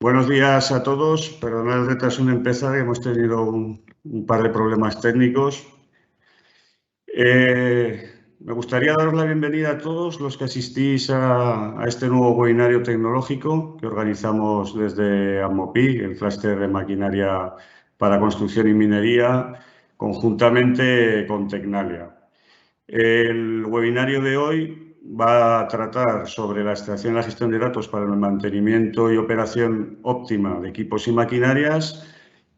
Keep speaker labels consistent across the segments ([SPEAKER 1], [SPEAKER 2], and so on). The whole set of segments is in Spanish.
[SPEAKER 1] Buenos días a todos. Perdonad el retraso en empezar, hemos tenido un par de problemas técnicos. Me gustaría daros la bienvenida a todos los que asistís a este nuevo webinario tecnológico que organizamos desde AMOPIC, el clúster de maquinaria para construcción y minería, conjuntamente con Tecnalia. El webinario de hoy va a tratar sobre la extracción y la gestión de datos para el mantenimiento y operación óptima de equipos y maquinarias.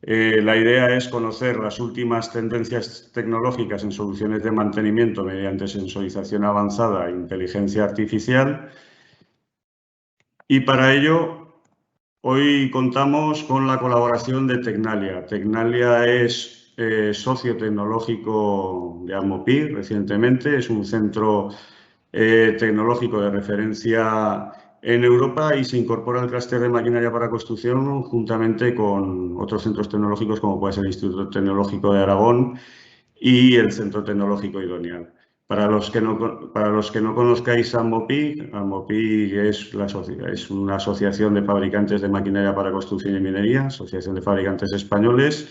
[SPEAKER 1] La idea es conocer las últimas tendencias tecnológicas en soluciones de mantenimiento mediante sensorización avanzada e inteligencia artificial. Y para ello, hoy contamos con la colaboración de Tecnalia. Tecnalia es socio tecnológico de AMOPIC recientemente, es un centro tecnológico de referencia en Europa y se incorpora al clúster de maquinaria para construcción juntamente con otros centros tecnológicos como puede ser el Instituto Tecnológico de Aragón y el Centro Tecnológico Idonial. Para los que no conozcáis AMOPIC, AMOPIC es una asociación de fabricantes de maquinaria para construcción y minería, asociación de fabricantes españoles,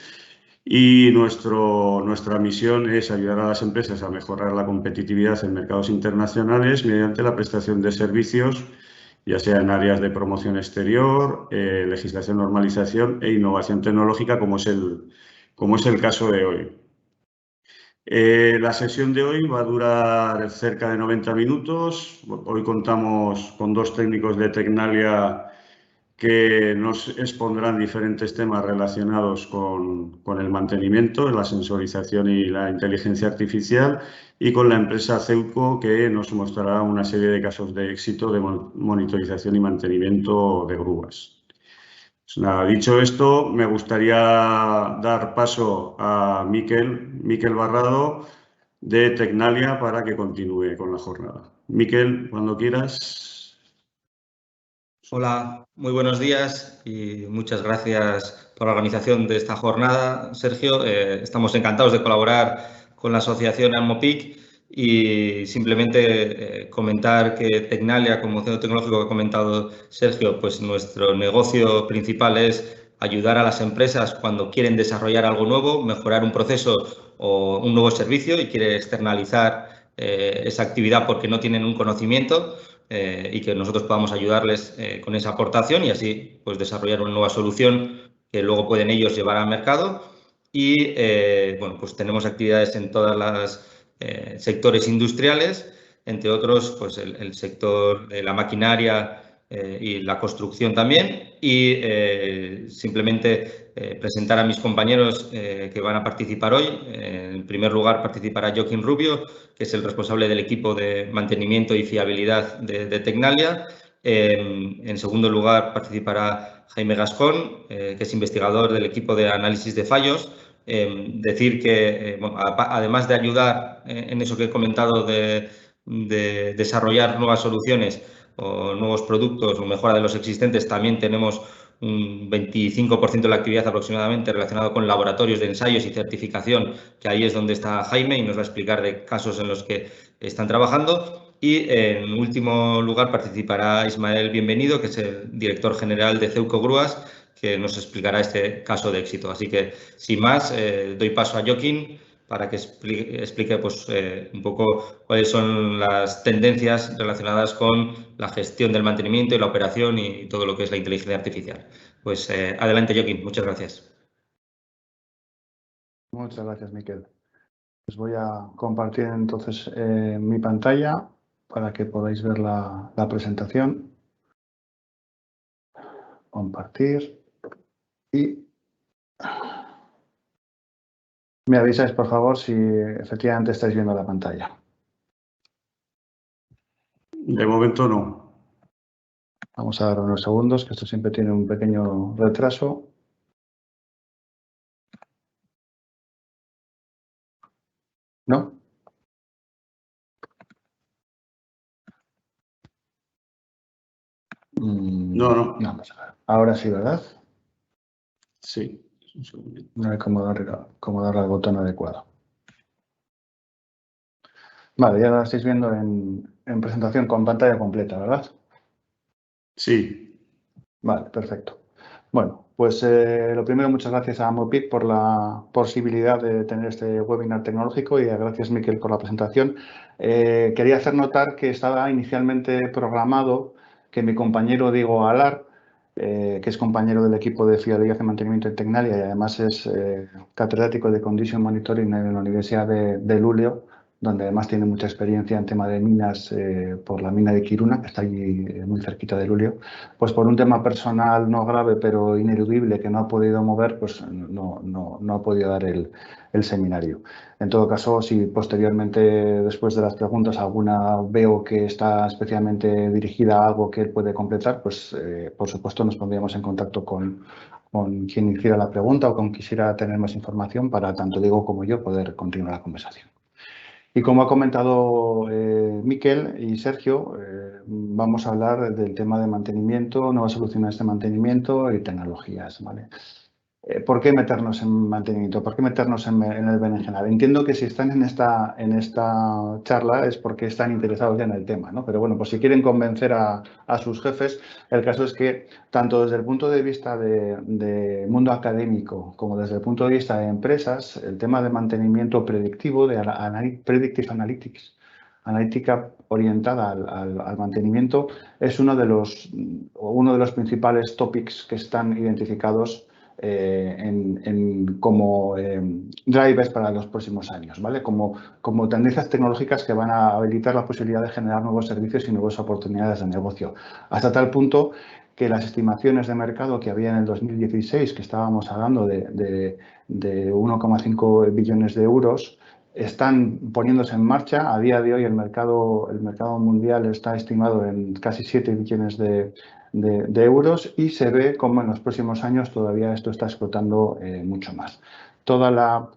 [SPEAKER 1] y nuestra misión es ayudar a las empresas a mejorar la competitividad en mercados internacionales mediante la prestación de servicios, ya sea en áreas de promoción exterior, legislación, normalización e innovación tecnológica, como es el caso de hoy. La sesión de hoy va a durar cerca de 90 minutos. Hoy contamos con dos técnicos de Tecnalia que nos expondrán diferentes temas relacionados con el mantenimiento, la sensorización y la inteligencia artificial, y con la empresa Ceuco, que nos mostrará una serie de casos de éxito de monitorización y mantenimiento de grúas. Pues nada, dicho esto, me gustaría dar paso a Miquel Barrado de Tecnalia para que continúe con la jornada. Miquel, cuando quieras.
[SPEAKER 2] Hola, muy buenos días y muchas gracias por la organización de esta jornada, Sergio. Estamos encantados de colaborar con la asociación AMOPIC y simplemente comentar que Tecnalia, como centro tecnológico que ha comentado Sergio, pues nuestro negocio principal es ayudar a las empresas cuando quieren desarrollar algo nuevo, mejorar un proceso o un nuevo servicio y quieren externalizar esa actividad porque no tienen un conocimiento. Y que nosotros podamos ayudarles con esa aportación y así pues desarrollar una nueva solución que luego pueden ellos llevar al mercado. Y bueno, pues tenemos actividades en todos los sectores industriales, entre otros pues el sector de la maquinaria y la construcción también. Y simplemente presentar a mis compañeros que van a participar hoy. En primer lugar participará Joaquín Rubio, que es el responsable del equipo de mantenimiento y fiabilidad de Tecnalia. En segundo lugar participará Jaime Gascón, que es investigador del equipo de análisis de fallos. Decir que, bueno, además de ayudar en eso que he comentado de desarrollar nuevas soluciones o nuevos productos o mejora de los existentes, también tenemos un 25% de la actividad aproximadamente relacionado con laboratorios de ensayos y certificación, que ahí es donde está Jaime y nos va a explicar de casos en los que están trabajando. Y en último lugar participará Ismael Bienvenido, que es el director general de Ceuco Grúas, que nos explicará este caso de éxito. Así que, sin más, doy paso a Joaquín para que explique pues, un poco cuáles son las tendencias relacionadas con la gestión del mantenimiento y la operación y todo lo que es la inteligencia artificial. Pues adelante, Joaquín. Muchas gracias.
[SPEAKER 3] Muchas gracias, Miquel. Pues voy a compartir entonces mi pantalla para que podáis ver la presentación. Compartir y me avisáis, por favor, si efectivamente estáis viendo la pantalla.
[SPEAKER 1] De momento no.
[SPEAKER 3] Vamos a dar unos segundos, que esto siempre tiene un pequeño retraso. ¿No?
[SPEAKER 1] No.
[SPEAKER 3] Vamos a ver. Ahora sí, ¿verdad?
[SPEAKER 1] Sí. Un segundito.
[SPEAKER 3] No hay cómo darle al botón adecuado. Vale, ya la estáis viendo en presentación con pantalla completa, ¿verdad?
[SPEAKER 1] Sí.
[SPEAKER 3] Vale, perfecto. Bueno, pues lo primero, muchas gracias a Amopic por la posibilidad de tener este webinar tecnológico y gracias, Miquel, por la presentación. Quería hacer notar que estaba inicialmente programado que mi compañero Diego Alar, que es compañero del equipo de fiabilidad y mantenimiento en Tecnalia y además es catedrático de Condition Monitoring en la Universidad de Luleå, donde además tiene mucha experiencia en tema de minas por la mina de Kiruna, que está allí muy cerquita de Luleå. Pues por un tema personal no grave, pero ineludible, que no ha podido mover, pues no ha podido dar el seminario. En todo caso, si posteriormente, después de las preguntas, alguna veo que está especialmente dirigida a algo que él puede completar, pues por supuesto nos pondríamos en contacto con quien hiciera la pregunta o con quisiera tener más información para tanto Diego como yo poder continuar la conversación. Y como ha comentado Miquel y Sergio, vamos a hablar del tema de mantenimiento, nuevas soluciones de mantenimiento y tecnologías, ¿vale? ¿Por qué meternos en mantenimiento? ¿Por qué meternos en el berenjenal? Entiendo que si están en esta charla es porque están interesados ya en el tema, ¿no? Pero bueno, pues si quieren convencer a sus jefes, el caso es que tanto desde el punto de vista de mundo académico como desde el punto de vista de empresas, el tema de mantenimiento predictivo, de Predictive Analytics, analítica orientada al mantenimiento, es uno de los principales topics que están identificados como drivers para los próximos años, ¿vale? Como tendencias tecnológicas que van a habilitar la posibilidad de generar nuevos servicios y nuevas oportunidades de negocio. Hasta tal punto que las estimaciones de mercado que había en el 2016, que estábamos hablando de 1,5 billones de euros, están poniéndose en marcha. A día de hoy el mercado mundial está estimado en casi 7 billones de euros y se ve como en los próximos años todavía esto está explotando mucho más. Toda la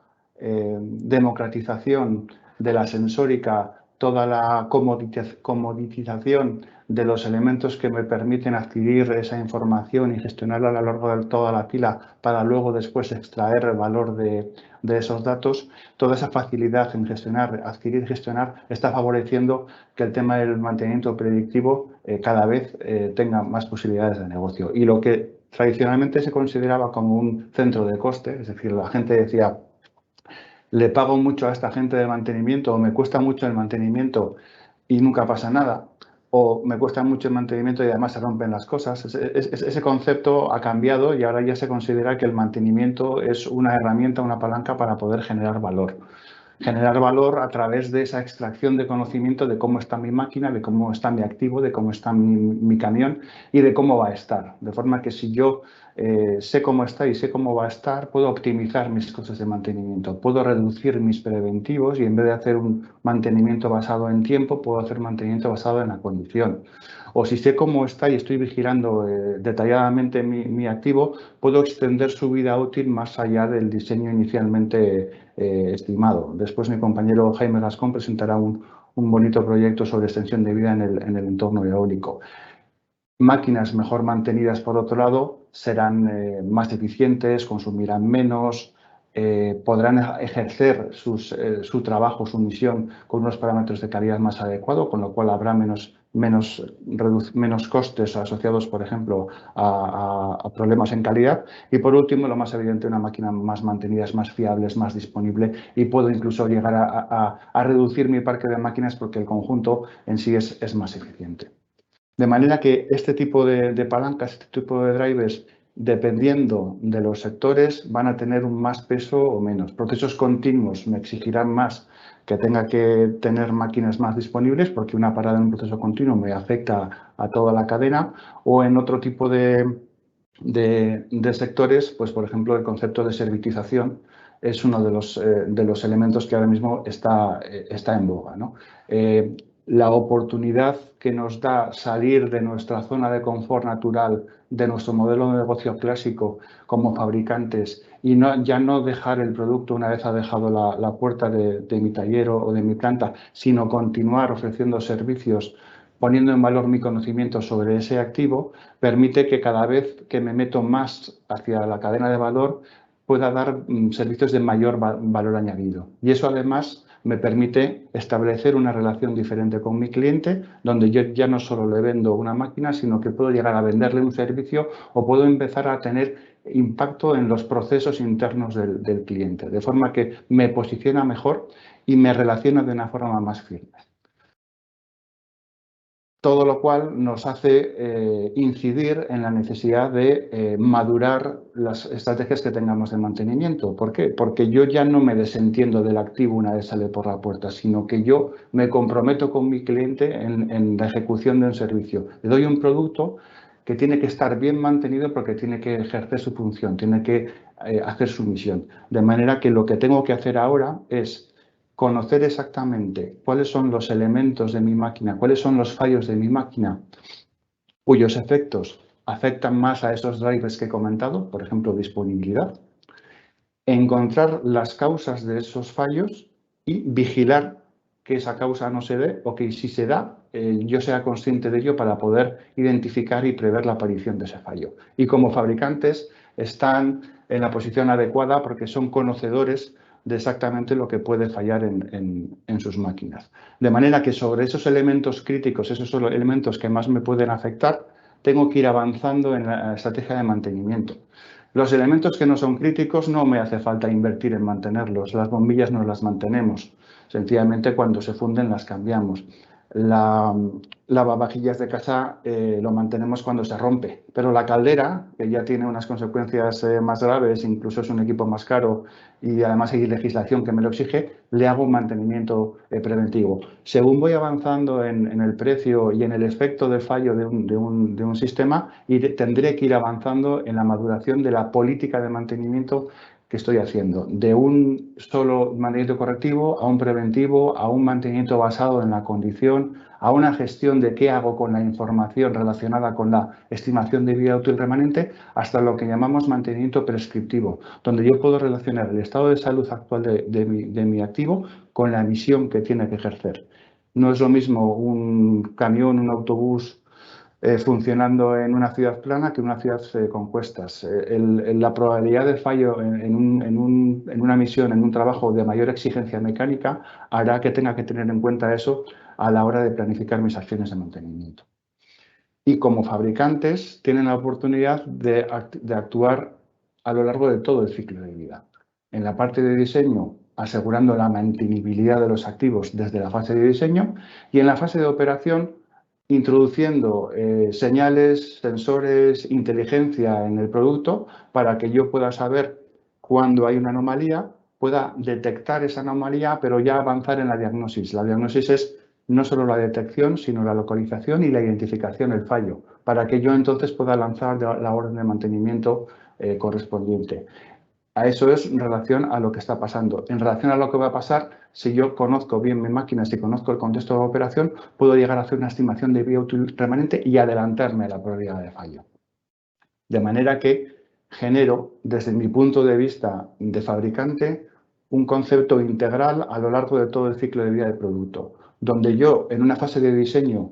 [SPEAKER 3] democratización de la sensórica, toda la comoditización de los elementos que me permiten adquirir esa información y gestionarla a lo largo de toda la pila para luego después extraer el valor de esos datos, toda esa facilidad en gestionar, adquirir y gestionar está favoreciendo que el tema del mantenimiento predictivo cada vez tenga más posibilidades de negocio. Y lo que tradicionalmente se consideraba como un centro de coste, es decir, la gente decía, le pago mucho a esta gente de mantenimiento o me cuesta mucho el mantenimiento y nunca pasa nada, o me cuesta mucho el mantenimiento y además se rompen las cosas. Ese concepto ha cambiado y ahora ya se considera que el mantenimiento es una herramienta, una palanca para poder generar valor. Generar valor a través de esa extracción de conocimiento de cómo está mi máquina, de cómo está mi activo, de cómo está mi camión y de cómo va a estar. De forma que si yo sé cómo está y sé cómo va a estar, puedo optimizar mis costes de mantenimiento, puedo reducir mis preventivos y en vez de hacer un mantenimiento basado en tiempo, puedo hacer mantenimiento basado en la condición. O si sé cómo está y estoy vigilando detalladamente mi activo, puedo extender su vida útil más allá del diseño inicialmente estimado. Después mi compañero Jaime Rascón presentará un bonito proyecto sobre extensión de vida en el entorno eólico. Máquinas mejor mantenidas, por otro lado, serán más eficientes, consumirán menos, podrán ejercer su trabajo, su misión con unos parámetros de calidad más adecuados, con lo cual habrá menos costes asociados, por ejemplo, a problemas en calidad. Y por último, lo más evidente, una máquina más mantenida es más fiable, es más disponible y puedo incluso llegar a reducir mi parque de máquinas porque el conjunto en sí es más eficiente. De manera que este tipo de palancas, este tipo de drivers, dependiendo de los sectores, van a tener un más peso o menos. Procesos continuos me exigirán más que tenga que tener máquinas más disponibles porque una parada en un proceso continuo me afecta a toda la cadena, o en otro tipo de sectores, pues por ejemplo el concepto de servitización es uno de los elementos que ahora mismo está en boga, ¿no? La oportunidad que nos da salir de nuestra zona de confort natural, de nuestro modelo de negocio clásico como fabricantes y ya no dejar el producto una vez ha dejado la puerta de mi taller o de mi planta, sino continuar ofreciendo servicios, poniendo en valor mi conocimiento sobre ese activo, permite que cada vez que me meto más hacia la cadena de valor pueda dar servicios de mayor valor añadido. Y eso además me permite establecer una relación diferente con mi cliente, donde yo ya no solo le vendo una máquina, sino que puedo llegar a venderle un servicio o puedo empezar a tener impacto en los procesos internos del cliente, de forma que me posiciona mejor y me relaciona de una forma más firme. Todo lo cual nos hace incidir en la necesidad de madurar las estrategias que tengamos de mantenimiento. ¿Por qué? Porque yo ya no me desentiendo del activo una vez sale por la puerta, sino que yo me comprometo con mi cliente en la ejecución de un servicio. Le doy un producto que tiene que estar bien mantenido porque tiene que ejercer su función, tiene que hacer su misión. De manera que lo que tengo que hacer ahora es conocer exactamente cuáles son los elementos de mi máquina, cuáles son los fallos de mi máquina cuyos efectos afectan más a esos drivers que he comentado, por ejemplo, disponibilidad, encontrar las causas de esos fallos y vigilar que esa causa no se dé o que si se da, yo sea consciente de ello para poder identificar y prever la aparición de ese fallo. Y como fabricantes están en la posición adecuada porque son conocedores de exactamente lo que puede fallar en sus máquinas. De manera que sobre esos elementos críticos, esos son los elementos que más me pueden afectar, tengo que ir avanzando en la estrategia de mantenimiento. Los elementos que no son críticos no me hace falta invertir en mantenerlos. Las bombillas no las mantenemos. Sencillamente cuando se funden las cambiamos. Lavavajillas de casa lo mantenemos cuando se rompe, pero la caldera, que ya tiene unas consecuencias más graves, incluso es un equipo más caro y además hay legislación que me lo exige, le hago un mantenimiento preventivo. Según voy avanzando en el precio y en el efecto de fallo de un sistema, tendré que ir avanzando en la maduración de la política de mantenimiento que estoy haciendo, de un solo mantenimiento correctivo a un preventivo, a un mantenimiento basado en la condición, a una gestión de qué hago con la información relacionada con la estimación de vida útil remanente, hasta lo que llamamos mantenimiento prescriptivo, donde yo puedo relacionar el estado de salud actual de mi activo con la misión que tiene que ejercer. No es lo mismo un camión, un autobús funcionando en una ciudad plana que en una ciudad con cuestas. La probabilidad de fallo en una misión, en un trabajo de mayor exigencia mecánica, hará que tenga que tener en cuenta eso a la hora de planificar mis acciones de mantenimiento. Y como fabricantes tienen la oportunidad de actuar a lo largo de todo el ciclo de vida. En la parte de diseño, asegurando la mantenibilidad de los activos desde la fase de diseño, y en la fase de operación, introduciendo señales, sensores, inteligencia en el producto para que yo pueda saber cuando hay una anomalía, pueda detectar esa anomalía, pero ya avanzar en la diagnosis. La diagnosis es no solo la detección, sino la localización y la identificación del fallo, para que yo entonces pueda lanzar la orden de mantenimiento correspondiente. A eso es en relación a lo que está pasando. En relación a lo que va a pasar, si yo conozco bien mi máquina, si conozco el contexto de la operación, puedo llegar a hacer una estimación de vida útil remanente y adelantarme a la probabilidad de fallo. De manera que genero, desde mi punto de vista de fabricante, un concepto integral a lo largo de todo el ciclo de vida del producto, donde yo, en una fase de diseño,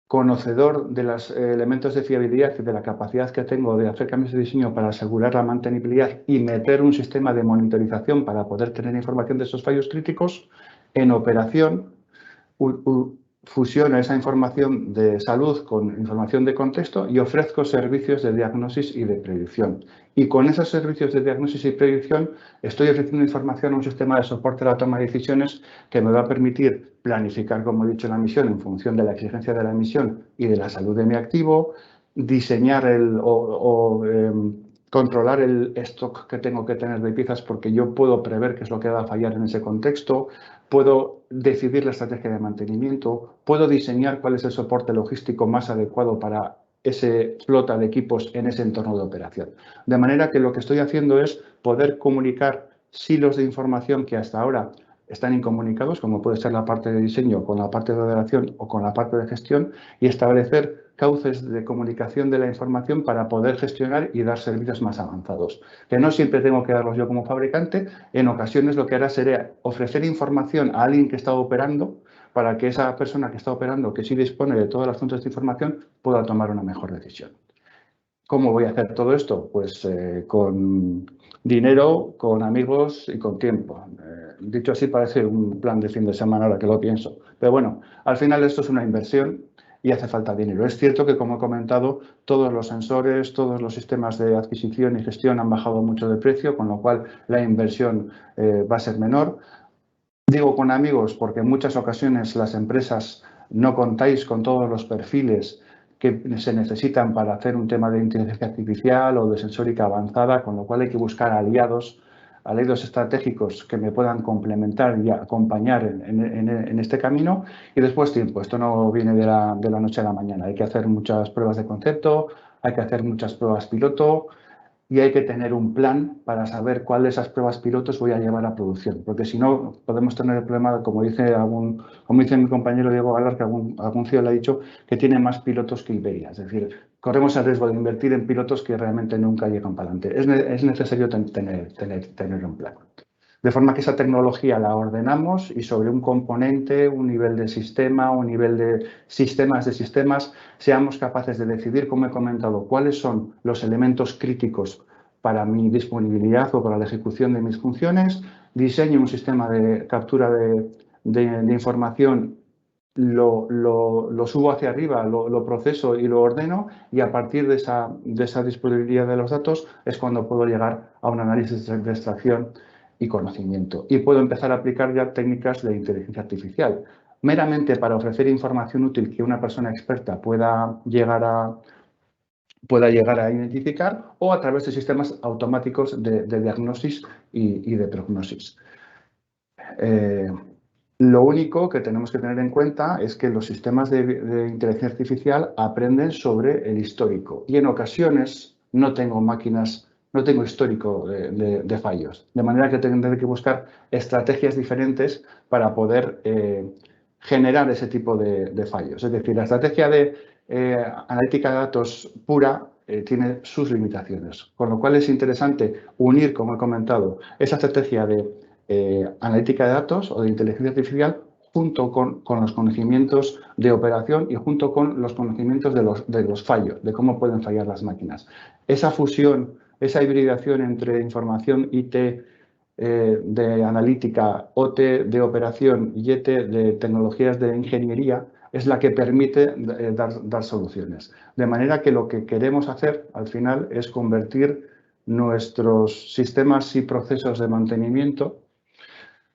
[SPEAKER 3] conocedor de los elementos de fiabilidad y de la capacidad que tengo de hacer cambios de diseño para asegurar la mantenibilidad y meter un sistema de monitorización para poder tener información de esos fallos críticos, en operación fusiono esa información de salud con información de contexto y ofrezco servicios de diagnosis y de predicción. Y con esos servicios de diagnosis y predicción estoy ofreciendo información a un sistema de soporte a la toma de decisiones que me va a permitir planificar, como he dicho, la misión en función de la exigencia de la misión y de la salud de mi activo, diseñar controlar el stock que tengo que tener de piezas porque yo puedo prever qué es lo que va a fallar en ese contexto, puedo decidir la estrategia de mantenimiento, puedo diseñar cuál es el soporte logístico más adecuado para ese flota de equipos en ese entorno de operación. De manera que lo que estoy haciendo es poder comunicar silos de información que hasta ahora están incomunicados, como puede ser la parte de diseño con la parte de operación o con la parte de gestión, y establecer cauces de comunicación de la información para poder gestionar y dar servicios más avanzados. Que no siempre tengo que darlos yo como fabricante, en ocasiones lo que hará será ofrecer información a alguien que está operando para que esa persona que está operando, que sí dispone de todas las fuentes de información, pueda tomar una mejor decisión. ¿Cómo voy a hacer todo esto? Pues con dinero, con amigos y con tiempo. Dicho así, parece un plan de fin de semana ahora que lo pienso. Pero bueno, al final esto es una inversión y hace falta dinero. Es cierto que, como he comentado, todos los sensores, todos los sistemas de adquisición y gestión han bajado mucho de precio, con lo cual la inversión va a ser menor. Digo con amigos porque en muchas ocasiones las empresas no contáis con todos los perfiles que se necesitan para hacer un tema de inteligencia artificial o de sensórica avanzada, con lo cual hay que buscar aliados estratégicos que me puedan complementar y acompañar en este camino. Y después tiempo. Esto no viene de la noche a la mañana. Hay que hacer muchas pruebas de concepto, hay que hacer muchas pruebas piloto, y hay que tener un plan para saber cuál de esas pruebas pilotos voy a llevar a producción, porque si no podemos tener el problema, como dice mi compañero Diego Galar, que algún CEO le ha dicho, que tiene más pilotos que Iberia. Es decir, corremos el riesgo de invertir en pilotos que realmente nunca llegan para adelante. Es necesario tener un plan. De forma que esa tecnología la ordenamos y sobre un componente, un nivel de sistema, un nivel de sistemas, seamos capaces de decidir, como he comentado, cuáles son los elementos críticos para mi disponibilidad o para la ejecución de mis funciones, diseño un sistema de captura de información, lo subo hacia arriba, lo proceso y lo ordeno, y a partir de esa disponibilidad de los datos es cuando puedo llegar a un análisis de extracción y conocimiento. Y puedo empezar a aplicar ya técnicas de inteligencia artificial, meramente para ofrecer información útil que una persona experta pueda llegar a identificar, o a través de sistemas automáticos de diagnosis y de prognosis. Lo único que tenemos que tener en cuenta es que los sistemas de inteligencia artificial aprenden sobre el histórico, y en ocasiones no tengo histórico de fallos, de manera que tendré que buscar estrategias diferentes para poder generar ese tipo de fallos. Es decir, la estrategia de analítica de datos pura tiene sus limitaciones, con lo cual es interesante unir, como he comentado, esa estrategia de analítica de datos o de inteligencia artificial junto con los conocimientos de operación y junto con los conocimientos de los fallos, de cómo pueden fallar las máquinas. Esa fusión, esa hibridación entre información IT de analítica, OT de operación y ET de tecnologías de ingeniería es la que permite dar soluciones. De manera que lo que queremos hacer al final es convertir nuestros sistemas y procesos de mantenimiento,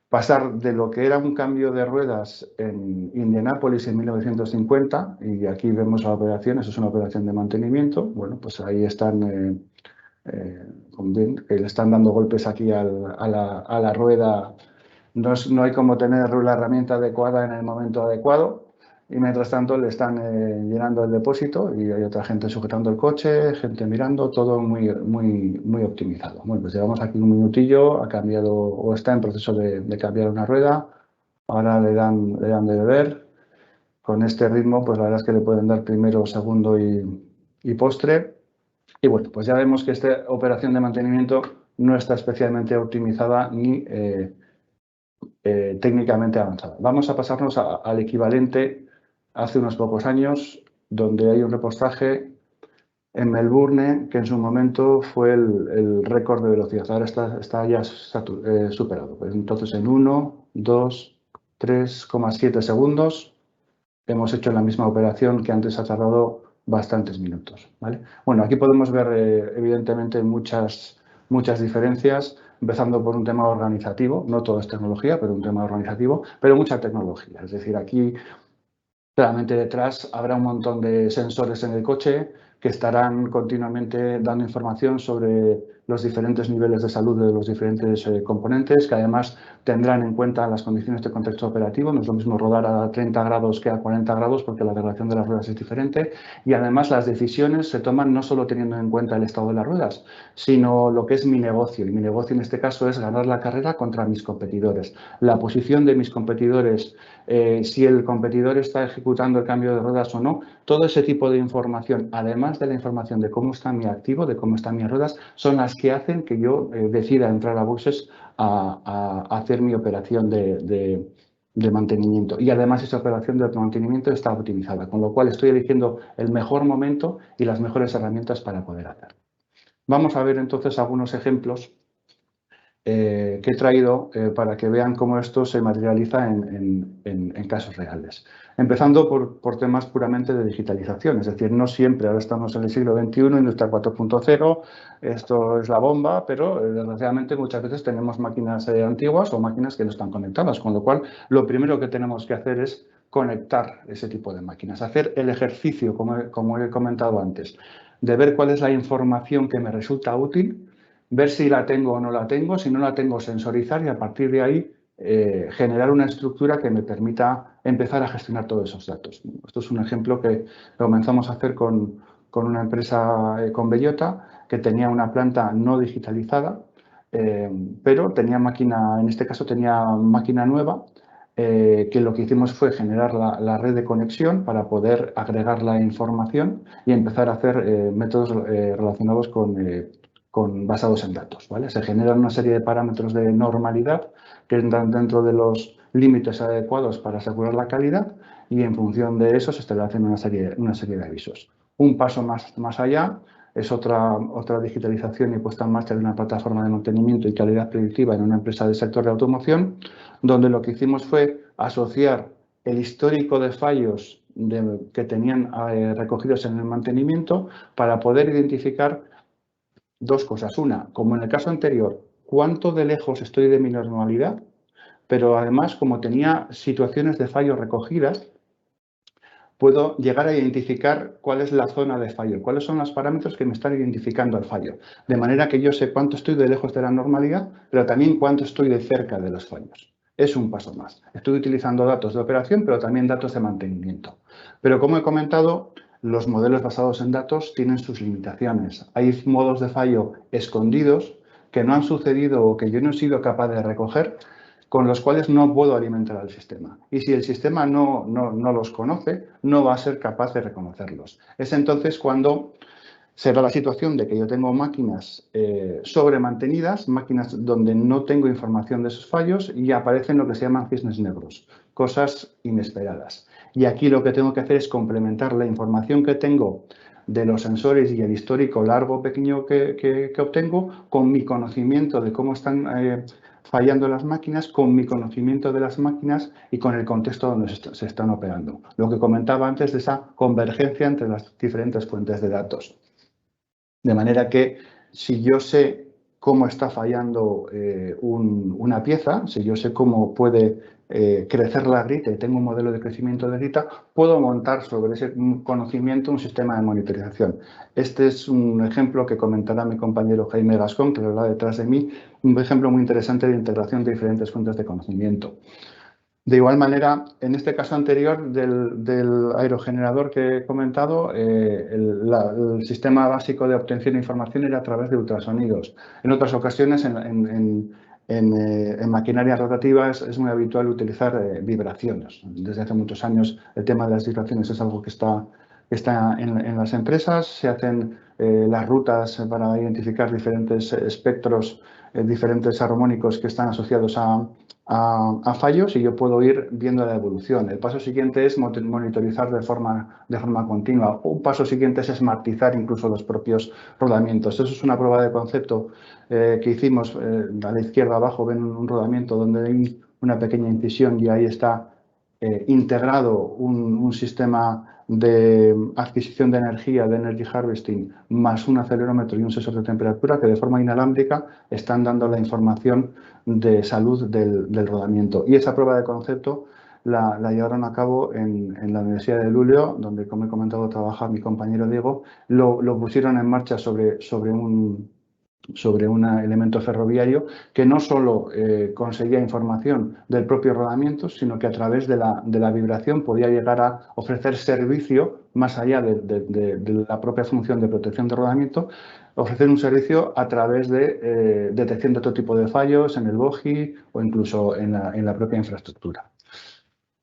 [SPEAKER 3] pasar de lo que era un cambio de ruedas en Indianápolis en 1950, y aquí vemos la operación, eso es una operación de mantenimiento. Bueno, pues ahí están, que le están dando golpes aquí a la rueda. No hay como tener la herramienta adecuada en el momento adecuado, y mientras tanto le están llenando el depósito y hay otra gente sujetando el coche, gente mirando, todo muy optimizado. Bueno, pues llevamos aquí un minutillo, ha cambiado o está en proceso de cambiar una rueda, ahora le dan de beber. Con este ritmo, pues la verdad es que le pueden dar primero, segundo y postre. Y bueno, pues ya vemos que esta operación de mantenimiento no está especialmente optimizada ni técnicamente avanzada. Vamos a pasarnos al equivalente hace unos pocos años, donde hay un repostaje en Melbourne que en su momento fue el récord de velocidad. Ahora está ya superado. Pues entonces en 1, 2, 3,7 segundos hemos hecho la misma operación que antes ha tardado bastantes minutos, ¿vale? Bueno, aquí podemos ver evidentemente muchas diferencias, empezando por un tema organizativo. No todo es tecnología, pero un tema organizativo, pero mucha tecnología. Es decir, aquí claramente detrás habrá un montón de sensores en el coche que estarán continuamente dando información sobre los diferentes niveles de salud de los diferentes componentes, que además tendrán en cuenta las condiciones de contexto operativo. No es lo mismo rodar a 30 grados que a 40 grados porque la degradación de las ruedas es diferente, y además las decisiones se toman no solo teniendo en cuenta el estado de las ruedas, sino lo que es mi negocio. Y mi negocio en este caso es ganar la carrera contra mis competidores. La posición de mis competidores, si el competidor está ejecutando el cambio de ruedas o no, todo ese tipo de información, además de la información de cómo está mi activo, de cómo están mis ruedas, son las que hacen que yo decida entrar a boxes a hacer mi operación de de mantenimiento. Y además esa operación de mantenimiento está optimizada, con lo cual estoy eligiendo el mejor momento y las mejores herramientas para poder hacer. Vamos a ver entonces algunos ejemplos que he traído para que vean cómo esto se materializa en casos reales. Empezando por temas puramente de digitalización, es decir, no siempre, ahora estamos en el siglo XXI, industria 4.0, esto es la bomba, pero desgraciadamente muchas veces tenemos máquinas antiguas o máquinas que no están conectadas, con lo cual lo primero que tenemos que hacer es conectar ese tipo de máquinas, hacer el ejercicio, como he comentado antes, de ver cuál es la información que me resulta útil, ver si la tengo o no la tengo, si no la tengo, sensorizar y a partir de ahí generar una estructura que me permita empezar a gestionar todos esos datos. Esto es un ejemplo que comenzamos a hacer con una empresa, con Bellota, que tenía una planta no digitalizada, pero tenía máquina, en este caso tenía máquina nueva, que lo que hicimos fue generar la red de conexión para poder agregar la información y empezar a hacer métodos relacionados basados en datos, ¿vale? Se generan una serie de parámetros de normalidad que entran dentro de los límites adecuados para asegurar la calidad y en función de eso se establecen una serie de avisos. Un paso más allá es otra digitalización y puesta en marcha de una plataforma de mantenimiento y calidad predictiva en una empresa del sector de automoción, donde lo que hicimos fue asociar el histórico de fallos que tenían recogidos en el mantenimiento para poder identificar dos cosas. Una, como en el caso anterior, cuánto de lejos estoy de mi normalidad, pero además, como tenía situaciones de fallo recogidas, puedo llegar a identificar cuál es la zona de fallo, cuáles son los parámetros que me están identificando el fallo. De manera que yo sé cuánto estoy de lejos de la normalidad, pero también cuánto estoy de cerca de los fallos. Es un paso más. Estoy utilizando datos de operación, pero también datos de mantenimiento. Pero como he comentado, los modelos basados en datos tienen sus limitaciones. Hay modos de fallo escondidos que no han sucedido o que yo no he sido capaz de recoger, con los cuales no puedo alimentar al sistema. Y si el sistema no los conoce, no va a ser capaz de reconocerlos. Es entonces cuando se da la situación de que yo tengo máquinas sobremantenidas, máquinas donde no tengo información de esos fallos y aparecen lo que se llaman cisnes negros, cosas inesperadas. Y aquí lo que tengo que hacer es complementar la información que tengo de los sensores y el histórico largo o pequeño que obtengo con mi conocimiento de cómo están fallando las máquinas, con mi conocimiento de las máquinas y con el contexto donde se están operando. Lo que comentaba antes de esa convergencia entre las diferentes fuentes de datos. De manera que si yo sé cómo está fallando una pieza, si yo sé cómo puede crecer la grita y tengo un modelo de crecimiento de grita, puedo montar sobre ese conocimiento un sistema de monitorización. Este es un ejemplo que comentará mi compañero Jaime Gascón, que lo habla detrás de mí, un ejemplo muy interesante de integración de diferentes fuentes de conocimiento. De igual manera, en este caso anterior del aerogenerador que he comentado, el sistema básico de obtención de información era a través de ultrasonidos. En otras ocasiones, en maquinaria rotativa es muy habitual utilizar vibraciones. Desde hace muchos años el tema de las vibraciones es algo que está en las empresas. Se hacen las rutas para identificar diferentes espectros, diferentes armónicos que están asociados a fallos y yo puedo ir viendo la evolución. El paso siguiente es monitorizar de forma continua. Un paso siguiente es esmartizar incluso los propios rodamientos. Eso es una prueba de concepto que hicimos. A la izquierda abajo ven un rodamiento donde hay una pequeña incisión y ahí está integrado un sistema de adquisición de energía, de energy harvesting, más un acelerómetro y un sensor de temperatura que de forma inalámbrica están dando la información de salud del rodamiento. Y esa prueba de concepto la llevaron a cabo en la Universidad de Luleå, donde, como he comentado, trabaja mi compañero Diego. Lo pusieron en marcha sobre un elemento ferroviario que no solo conseguía información del propio rodamiento, sino que a través de la vibración podía llegar a ofrecer servicio más allá de la propia función de protección de rodamiento, ofrecer un servicio a través de detección de otro tipo de fallos en el bogie o incluso en la propia infraestructura.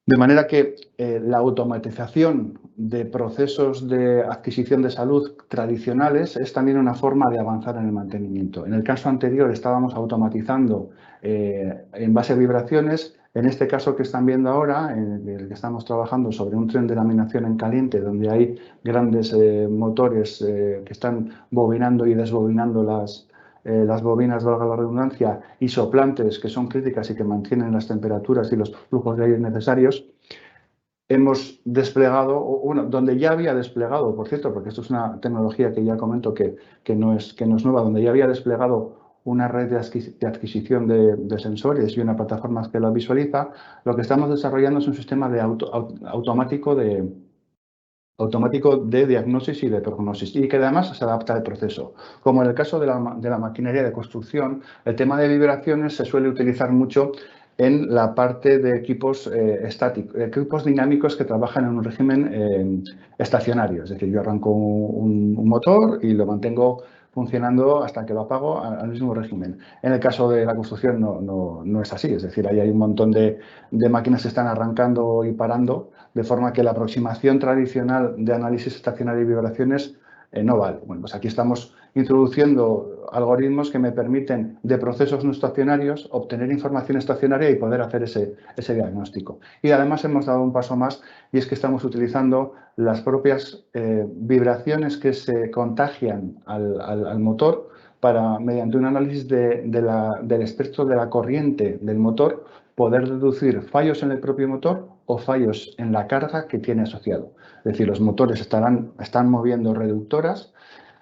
[SPEAKER 3] De manera que la automatización de procesos de adquisición de salud tradicionales es también una forma de avanzar en el mantenimiento. En el caso anterior estábamos automatizando en base a vibraciones, En este caso que están viendo ahora, en el que estamos trabajando sobre un tren de laminación en caliente, donde hay grandes motores que están bobinando y desbobinando las bobinas, valga la redundancia, y soplantes que son críticas y que mantienen las temperaturas y los flujos de aire necesarios, hemos desplegado, bueno, donde ya había desplegado, por cierto, porque esto es una tecnología que ya comento que no es nueva, donde ya había desplegado una red de adquisición de sensores y una plataforma que la visualiza, lo que estamos desarrollando es un sistema de automático de diagnosis y de prognosis, y que además se adapta al proceso. Como en el caso de la maquinaria de construcción, el tema de vibraciones se suele utilizar mucho en la parte de equipos estáticos, equipos dinámicos que trabajan en un régimen estacionario. Es decir, yo arranco un motor y lo mantengo funcionando hasta que lo apago al mismo régimen. En el caso de la construcción no es así. Es decir, ahí hay un montón de máquinas que están arrancando y parando, de forma que la aproximación tradicional de análisis estacionario y vibraciones no vale. Bueno, pues aquí estamos introduciendo algoritmos que me permiten de procesos no estacionarios obtener información estacionaria y poder hacer ese diagnóstico. Y además hemos dado un paso más, y es que estamos utilizando las propias vibraciones que se contagian al motor para, mediante un análisis del espectro de la corriente del motor, poder deducir fallos en el propio motor o fallos en la carga que tiene asociado. Es decir, los motores están moviendo reductoras,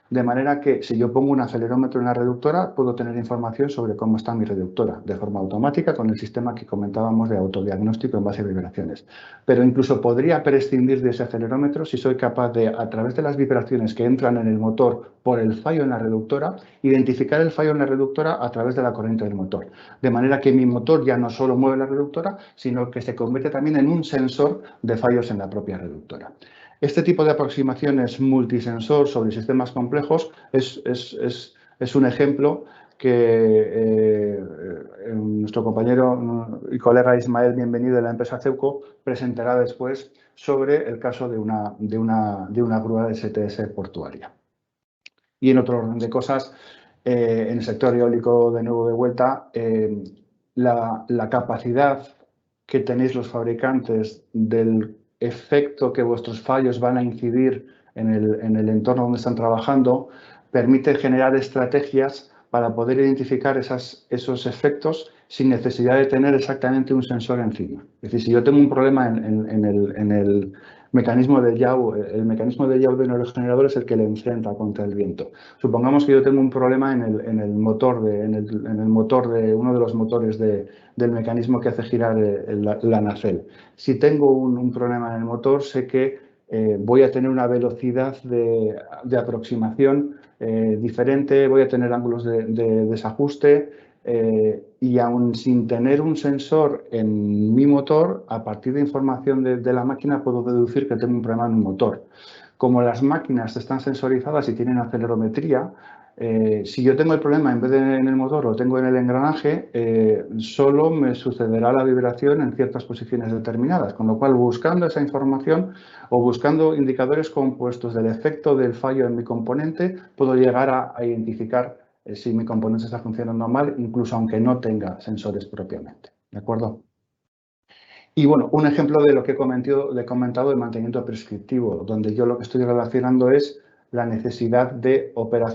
[SPEAKER 3] de manera que si yo pongo un acelerómetro en la reductora, puedo tener información sobre cómo está mi reductora de forma automática con el sistema que comentábamos de autodiagnóstico en base a vibraciones. Pero incluso podría prescindir de ese acelerómetro si soy capaz de, a través de las vibraciones que entran en el motor por el fallo en la reductora, identificar el fallo en la reductora a través de la corriente del motor. De manera que mi motor ya no solo mueve la reductora, sino que se convierte también en un sensor de fallos en la propia reductora. Este tipo de aproximaciones multisensor sobre sistemas complejos es un ejemplo que nuestro compañero y colega Ismael, bienvenido de la empresa Ceuco, presentará después sobre el caso de una grúa de STS portuaria. Y en otro orden de cosas, en el sector eólico, de nuevo de vuelta, la capacidad que tenéis los fabricantes del efecto que vuestros fallos van a incidir en el entorno donde están trabajando, permite generar estrategias para poder identificar esos efectos sin necesidad de tener exactamente un sensor encima. Es decir, si yo tengo un problema en el mecanismo de yaw, el mecanismo de yaw de un aerogenerador es el que le enfrenta contra el viento. Supongamos que yo tengo un problema en el motor de uno de los motores del mecanismo que hace girar la nacelle. Si tengo un problema en el motor, sé que voy a tener una velocidad de aproximación diferente, voy a tener ángulos de desajuste, y aún sin tener un sensor en mi motor, a partir de información de la máquina puedo deducir que tengo un problema en un motor. Como las máquinas están sensorizadas y tienen acelerometría, si yo tengo el problema en vez de en el motor, lo tengo en el engranaje, solo me sucederá la vibración en ciertas posiciones determinadas, con lo cual buscando esa información o buscando indicadores compuestos del efecto del fallo en mi componente, puedo llegar a identificar si mi componente está funcionando mal, incluso aunque no tenga sensores propiamente. ¿De acuerdo? Y bueno, un ejemplo de lo que he comentado de mantenimiento prescriptivo, donde yo lo que estoy relacionando es la necesidad de operar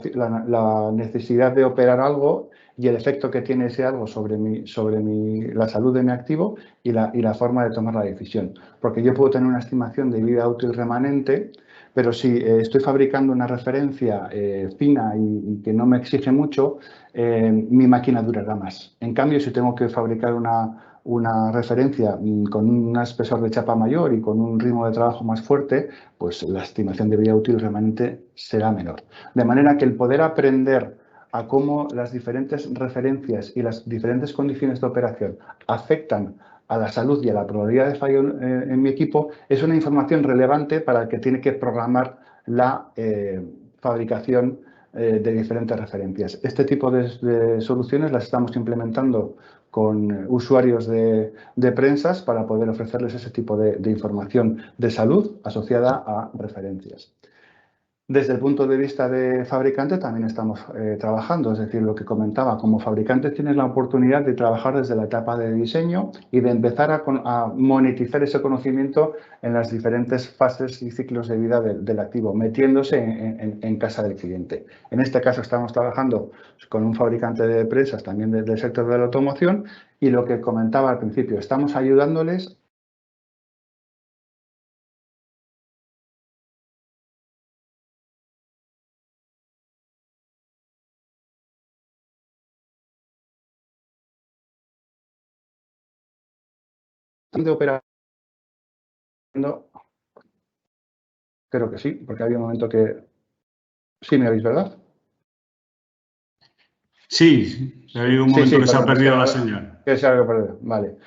[SPEAKER 3] algo y el efecto que tiene ese algo sobre la salud de mi activo y la forma de tomar la decisión. Porque yo puedo tener una estimación de vida útil remanente, pero si estoy fabricando una referencia fina y que no me exige mucho, mi máquina durará más. En cambio, si tengo que fabricar una referencia con un espesor de chapa mayor y con un ritmo de trabajo más fuerte, pues la estimación de vida útil remanente será menor. De manera que el poder aprender a cómo las diferentes referencias y las diferentes condiciones de operación afectan a la salud y a la probabilidad de fallo en mi equipo es una información relevante para el que tiene que programar la fabricación de diferentes referencias. Este tipo de soluciones las estamos implementando con usuarios de prensas para poder ofrecerles ese tipo de información de salud asociada a referencias. Desde el punto de vista de fabricante también estamos trabajando, es decir, lo que comentaba, como fabricante tienes la oportunidad de trabajar desde la etapa de diseño y de empezar a monetizar ese conocimiento en las diferentes fases y ciclos de vida del activo, metiéndose en casa del cliente. En este caso estamos trabajando con un fabricante de prensas también del sector de la automoción y lo que comentaba al principio, estamos ayudándoles de operar. Creo que sí, porque había un momento que... Sí, me oís, ¿verdad?
[SPEAKER 1] Sí, ha habido un momento que se ha perdido la señal.
[SPEAKER 3] Que se ha perdido, vale.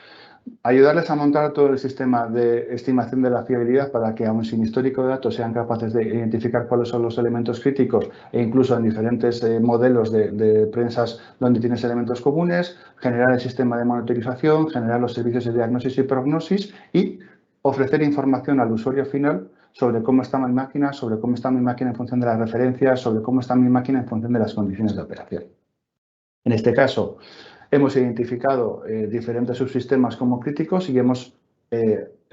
[SPEAKER 3] Ayudarles a montar todo el sistema de estimación de la fiabilidad para que, aun sin histórico de datos, sean capaces de identificar cuáles son los elementos críticos e incluso en diferentes modelos de prensas donde tienes elementos comunes, generar el sistema de monitorización, generar los servicios de diagnosis y prognosis y ofrecer información al usuario final sobre cómo está mi máquina, sobre cómo está mi máquina en función de las referencias, sobre cómo está mi máquina en función de las condiciones de operación. En este caso, hemos identificado diferentes subsistemas como críticos y hemos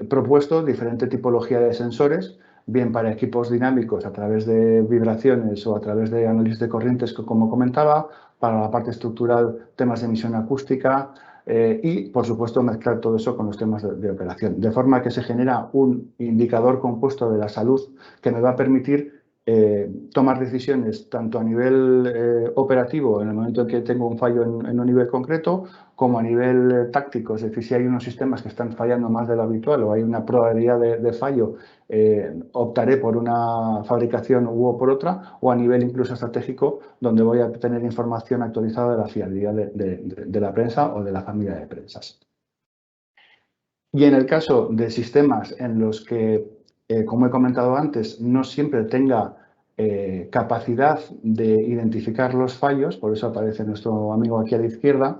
[SPEAKER 3] propuesto diferente tipología de sensores, bien para equipos dinámicos a través de vibraciones o a través de análisis de corrientes, como comentaba, para la parte estructural, temas de emisión acústica y, por supuesto, mezclar todo eso con los temas de operación. De forma que se genera un indicador compuesto de la salud que me va a permitir tomar decisiones tanto a nivel operativo en el momento en que tengo un fallo en un nivel concreto como a nivel táctico, es decir, si hay unos sistemas que están fallando más de lo habitual o hay una probabilidad de fallo, optaré por una fabricación u por otra, o a nivel incluso estratégico, donde voy a tener información actualizada de la fiabilidad de la prensa o de la familia de prensas. Y en el caso de sistemas en los que, como he comentado antes, no siempre tenga capacidad de identificar los fallos, por eso aparece nuestro amigo aquí a la izquierda,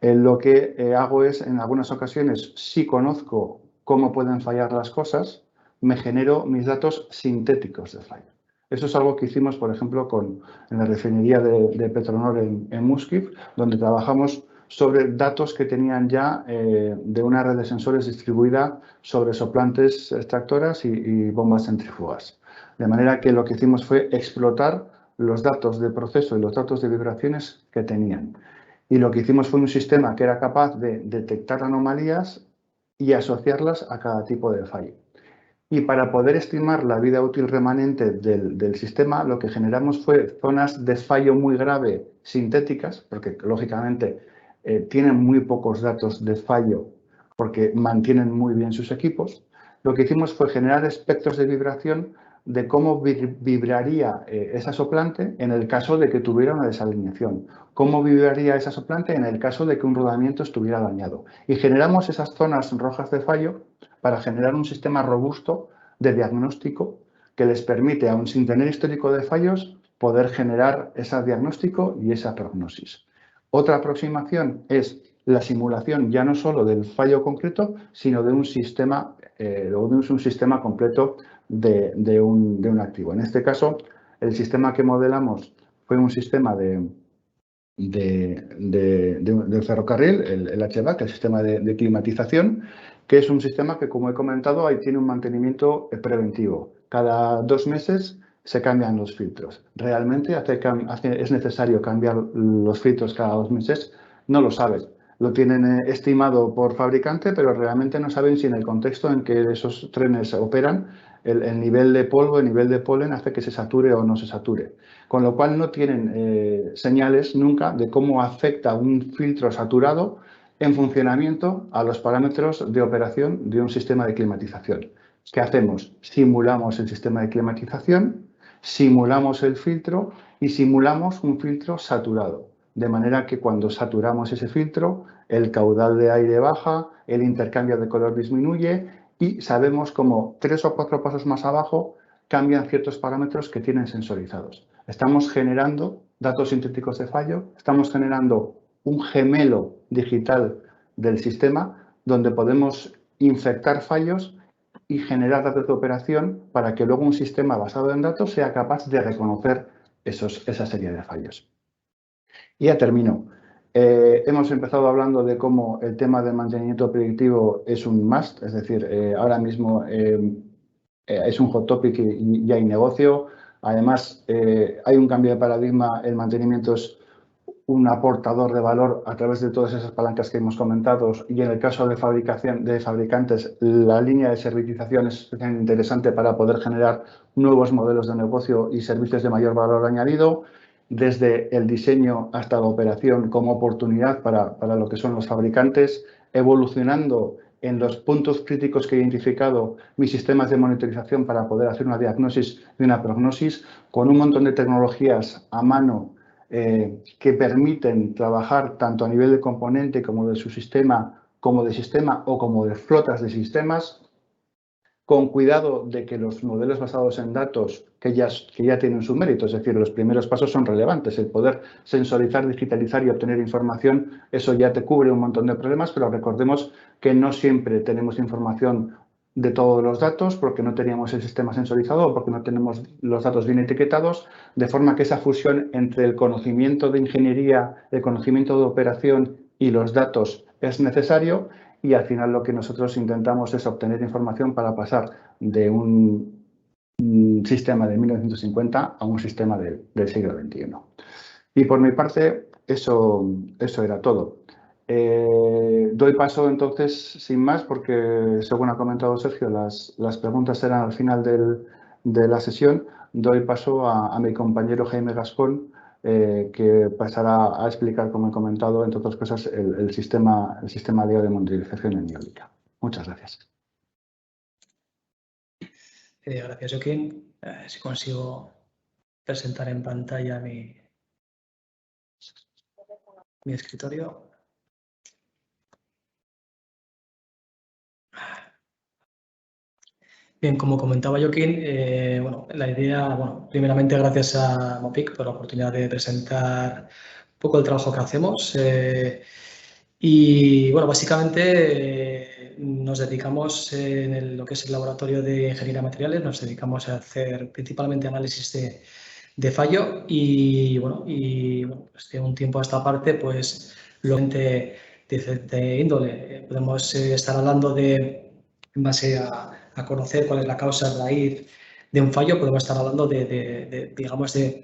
[SPEAKER 3] lo que hago es, en algunas ocasiones, si conozco cómo pueden fallar las cosas, me genero mis datos sintéticos de fallo. Eso es algo que hicimos, por ejemplo, en la refinería de Petronor en Muskif, donde trabajamos sobre datos que tenían ya de una red de sensores distribuida sobre soplantes extractoras y bombas centrífugas. De manera que lo que hicimos fue explotar los datos de proceso y los datos de vibraciones que tenían. Y lo que hicimos fue un sistema que era capaz de detectar anomalías y asociarlas a cada tipo de fallo. Y para poder estimar la vida útil remanente del sistema, lo que generamos fue zonas de fallo muy grave sintéticas, porque lógicamente tienen muy pocos datos de fallo porque mantienen muy bien sus equipos. Lo que hicimos fue generar espectros de vibración de cómo vibraría esa soplante en el caso de que tuviera una desalineación, cómo vibraría esa soplante en el caso de que un rodamiento estuviera dañado. Y generamos esas zonas rojas de fallo para generar un sistema robusto de diagnóstico que les permite, aun sin tener histórico de fallos, poder generar ese diagnóstico y esa prognosis. Otra aproximación es la simulación ya no solo del fallo concreto, sino de un sistema completo de un activo. En este caso, el sistema que modelamos fue un sistema del ferrocarril, el HVAC, el sistema de climatización, que es un sistema que, como he comentado, ahí tiene un mantenimiento preventivo. Cada 2 meses se cambian los filtros. ¿Realmente es necesario cambiar los filtros cada 2 meses? No lo saben. Lo tienen estimado por fabricante, pero realmente no saben si en el contexto en que esos trenes operan, el nivel de polvo, el nivel de polen hace que se sature o no se sature. Con lo cual no tienen señales nunca de cómo afecta un filtro saturado en funcionamiento a los parámetros de operación de un sistema de climatización. ¿Qué hacemos? Simulamos el sistema de climatización, simulamos el filtro y simulamos un filtro saturado. De manera que cuando saturamos ese filtro, el caudal de aire baja, el intercambio de color disminuye y sabemos cómo 3 o 4 pasos más abajo cambian ciertos parámetros que tienen sensorizados. Estamos generando datos sintéticos de fallo, estamos generando un gemelo digital del sistema donde podemos infectar fallos y generar datos de operación para que luego un sistema basado en datos sea capaz de reconocer esa serie de fallos. Y ya termino. Hemos empezado hablando de cómo el tema del mantenimiento predictivo es un must, es decir, ahora mismo es un hot topic y hay negocio. Además, hay un cambio de paradigma, el mantenimiento es un aportador de valor a través de todas esas palancas que hemos comentado, y en el caso de fabricantes, la línea de servitización es especialmente interesante para poder generar nuevos modelos de negocio y servicios de mayor valor añadido, desde el diseño hasta la operación como oportunidad para lo que son los fabricantes, evolucionando en los puntos críticos que he identificado mis sistemas de monitorización para poder hacer una diagnosis y una prognosis, con un montón de tecnologías a mano que permiten trabajar tanto a nivel de componente como de su sistema, como de sistema o como de flotas de sistemas, con cuidado de que los modelos basados en datos que ya tienen su mérito, es decir, los primeros pasos son relevantes, el poder sensorizar, digitalizar y obtener información, eso ya te cubre un montón de problemas, pero recordemos que no siempre tenemos información de todos los datos porque no teníamos el sistema sensorizado o porque no tenemos los datos bien etiquetados, de forma que esa fusión entre el conocimiento de ingeniería, el conocimiento de operación y los datos es necesario, y al final lo que nosotros intentamos es obtener información para pasar de un sistema de 1950 a un sistema del siglo XXI. Y por mi parte, eso era todo. Doy paso entonces, sin más, porque según ha comentado Sergio, las preguntas serán al final de la sesión. Doy paso a mi compañero Jaime Gascón, que pasará a explicar, como he comentado, entre otras cosas, el sistema de monitorización en eólica. Muchas gracias.
[SPEAKER 4] Gracias, Joaquín. Si consigo presentar en pantalla mi escritorio. Bien, como comentaba Joaquín, la idea, primeramente gracias a MOPIC por la oportunidad de presentar un poco el trabajo que hacemos. Y bueno, básicamente nos dedicamos en lo que es el laboratorio de ingeniería de materiales, nos dedicamos a hacer principalmente análisis de fallo y pues de un tiempo a esta parte, pues lo de índole, podemos estar hablando en base a conocer cuál es la causa raíz de un fallo, podemos estar hablando digamos, de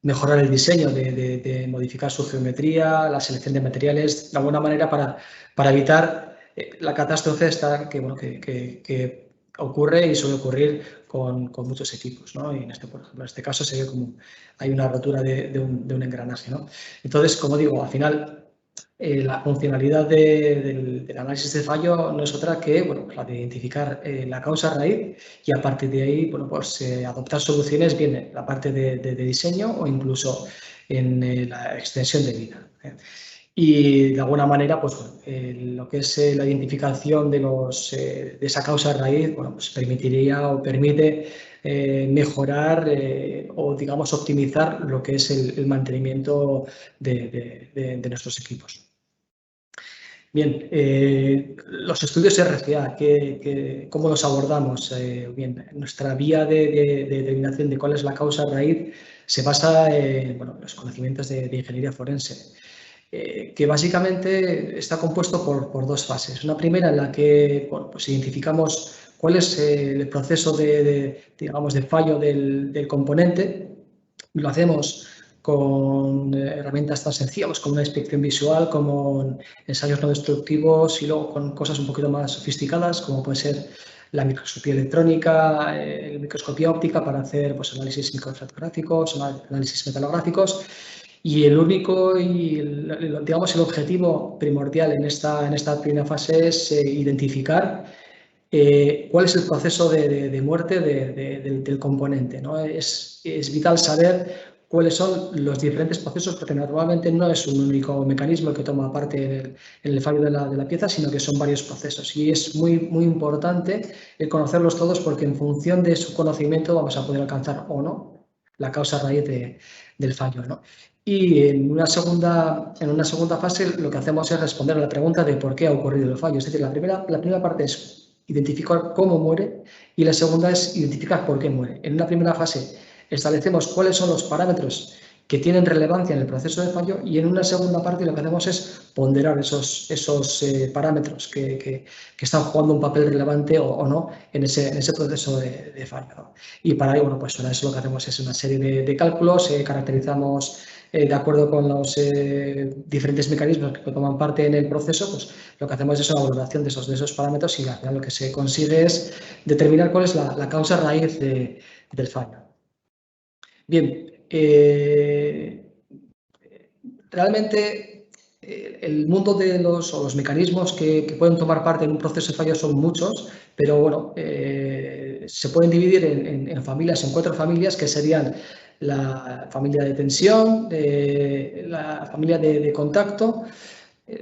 [SPEAKER 4] mejorar el diseño, de modificar su geometría, la selección de materiales, de alguna manera para evitar la catástrofe esta que ocurre y suele ocurrir con muchos equipos, ¿no? Y por ejemplo, en este caso se ve como hay una rotura de un engranaje, ¿no? Entonces, como digo, al final la funcionalidad del análisis de fallo no es otra que la de identificar la causa raíz y a partir de ahí pues, adoptar soluciones bien en la parte de diseño o incluso en la extensión de vida. Y de alguna manera, pues lo que es la identificación de esa causa raíz, pues permitiría o permite mejorar o, digamos, optimizar lo que es el mantenimiento de nuestros equipos. Bien, los estudios RCA, ¿cómo los abordamos? Bien, nuestra vía de determinación de cuál es la causa raíz se basa en los conocimientos de ingeniería forense, que básicamente está compuesto por dos fases. Una primera en la que pues identificamos cuál es el proceso digamos, de fallo del componente. Lo hacemos con herramientas tan sencillas como una inspección visual, como ensayos no destructivos y luego con cosas un poquito más sofisticadas como puede ser la microscopía electrónica, la microscopía óptica para hacer pues, análisis microfotográficos, análisis metalográficos. Y el único digamos el objetivo primordial en esta primera fase es identificar cuál es el proceso de muerte del componente, ¿no? Es vital saber cuáles son los diferentes procesos, porque normalmente no es un único mecanismo el que toma parte en el fallo de la pieza, sino que son varios procesos. Y es muy, muy importante conocerlos todos, porque en función de su conocimiento vamos a poder alcanzar o no la causa raíz del fallo, ¿no? Y en una segunda fase lo que hacemos es responder a la pregunta de por qué ha ocurrido el fallo. Es decir, la primera parte es identificar cómo muere y la segunda es identificar por qué muere. En una primera fase establecemos cuáles son los parámetros que tienen relevancia en el proceso de fallo y en una segunda parte lo que hacemos es ponderar esos parámetros que están jugando un papel relevante o no en ese proceso de fallo, ¿no? Y para ello, bueno, pues para eso lo que hacemos es una serie de cálculos, caracterizamos de acuerdo con los diferentes mecanismos que toman parte en el proceso, pues lo que hacemos es una valoración de esos parámetros y al final lo que se consigue es determinar cuál es la causa raíz del fallo. Bien, realmente el mundo de los mecanismos que pueden tomar parte en un proceso de fallo son muchos, pero bueno, se pueden dividir en familias, en 4 familias que serían la familia de tensión, la familia de contacto,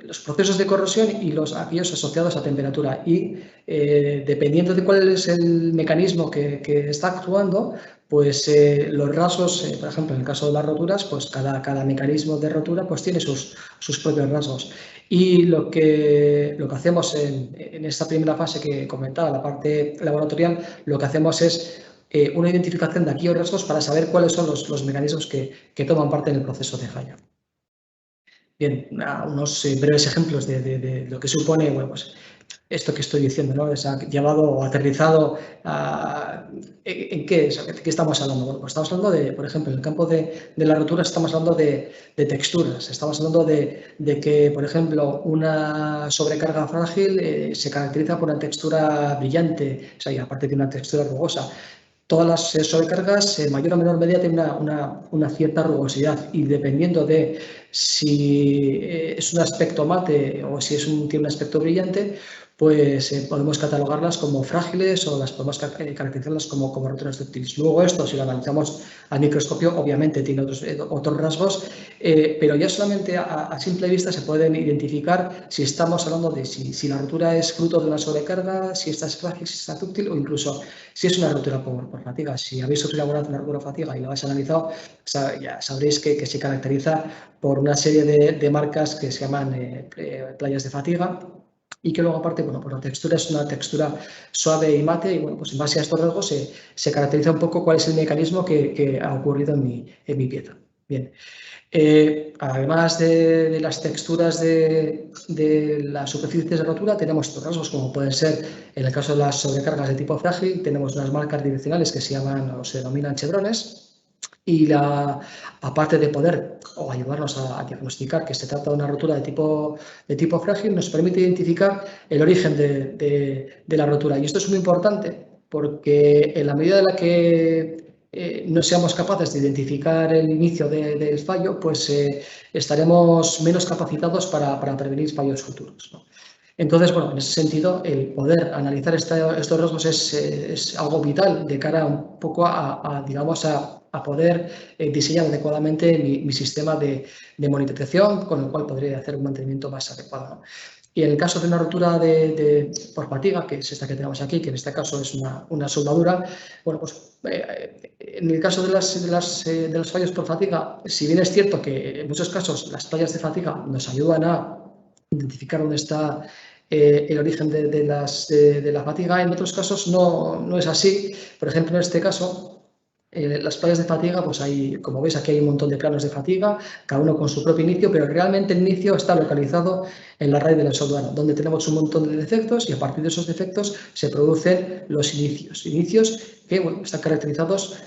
[SPEAKER 4] los procesos de corrosión y aquellos asociados a temperatura. Y dependiendo de cuál es el mecanismo que está actuando, pues los rasgos, por ejemplo, en el caso de las roturas, pues cada mecanismo de rotura pues tiene sus propios rasgos. Y lo que hacemos en esta primera fase que comentaba, la parte laboratorial, lo que hacemos es una identificación de aquellos rasgos para saber cuáles son los mecanismos que toman parte en el proceso de fallo. Bien, unos breves ejemplos de lo que supone, bueno, pues esto que estoy diciendo, ¿no? Es llevado o aterrizado ¿en qué estamos hablando? Bueno, pues estamos hablando de, por ejemplo, en el campo de la rotura estamos hablando de texturas, estamos hablando de que, por ejemplo, una sobrecarga frágil se caracteriza por una textura brillante, o sea, y aparte de una textura rugosa. Todas las sobrecargas, en mayor o menor medida, tienen una cierta rugosidad y dependiendo de si es un aspecto mate o si tiene un aspecto brillante, pues podemos catalogarlas como frágiles o las podemos caracterizarlas como roturas dúctiles. Luego esto, si lo analizamos al microscopio, obviamente tiene otros rasgos, pero ya solamente a simple vista se pueden identificar si estamos hablando de si la rotura es fruto de una sobrecarga, si esta es frágil, si está dúctil o incluso si es una rotura por fatiga. Si habéis elaborado una rotura por fatiga y lo habéis analizado, ya sabréis que se caracteriza por una serie de marcas que se llaman playas de fatiga y que luego aparte, bueno, pues la textura es una textura suave y mate y bueno, pues en base a estos rasgos se caracteriza un poco cuál es el mecanismo que ha ocurrido en mi pieza. Bien. Además de las texturas de las superficies de rotura, tenemos estos rasgos como pueden ser, en el caso de las sobrecargas de tipo frágil, tenemos unas marcas direccionales que se llaman o se denominan chevrones y aparte de poder o ayudarnos a diagnosticar que se trata de una rotura de tipo frágil, nos permite identificar el origen de la rotura y esto es muy importante porque en la medida en la que no seamos capaces de identificar el inicio del fallo, pues estaremos menos capacitados para prevenir fallos futuros, ¿no? Entonces, bueno, en ese sentido, el poder analizar estos rasgos es algo vital de cara un poco digamos, a poder diseñar adecuadamente mi sistema de monitorización, con el cual podría hacer un mantenimiento más adecuado, ¿no? Y en el caso de una rotura por fatiga, que es esta que tenemos aquí, que en este caso es una soldadura, bueno, pues en el caso de los fallos por fatiga, si bien es cierto que en muchos casos las playas de fatiga nos ayudan a identificar dónde está el origen de la fatiga, en otros casos no es así. Por ejemplo, en este caso, las playas de fatiga, pues como veis aquí hay un montón de planos de fatiga, cada uno con su propio inicio, pero realmente el inicio está localizado en la raíz de la soldadura, donde tenemos un montón de defectos y a partir de esos defectos se producen los inicios que bueno, están caracterizados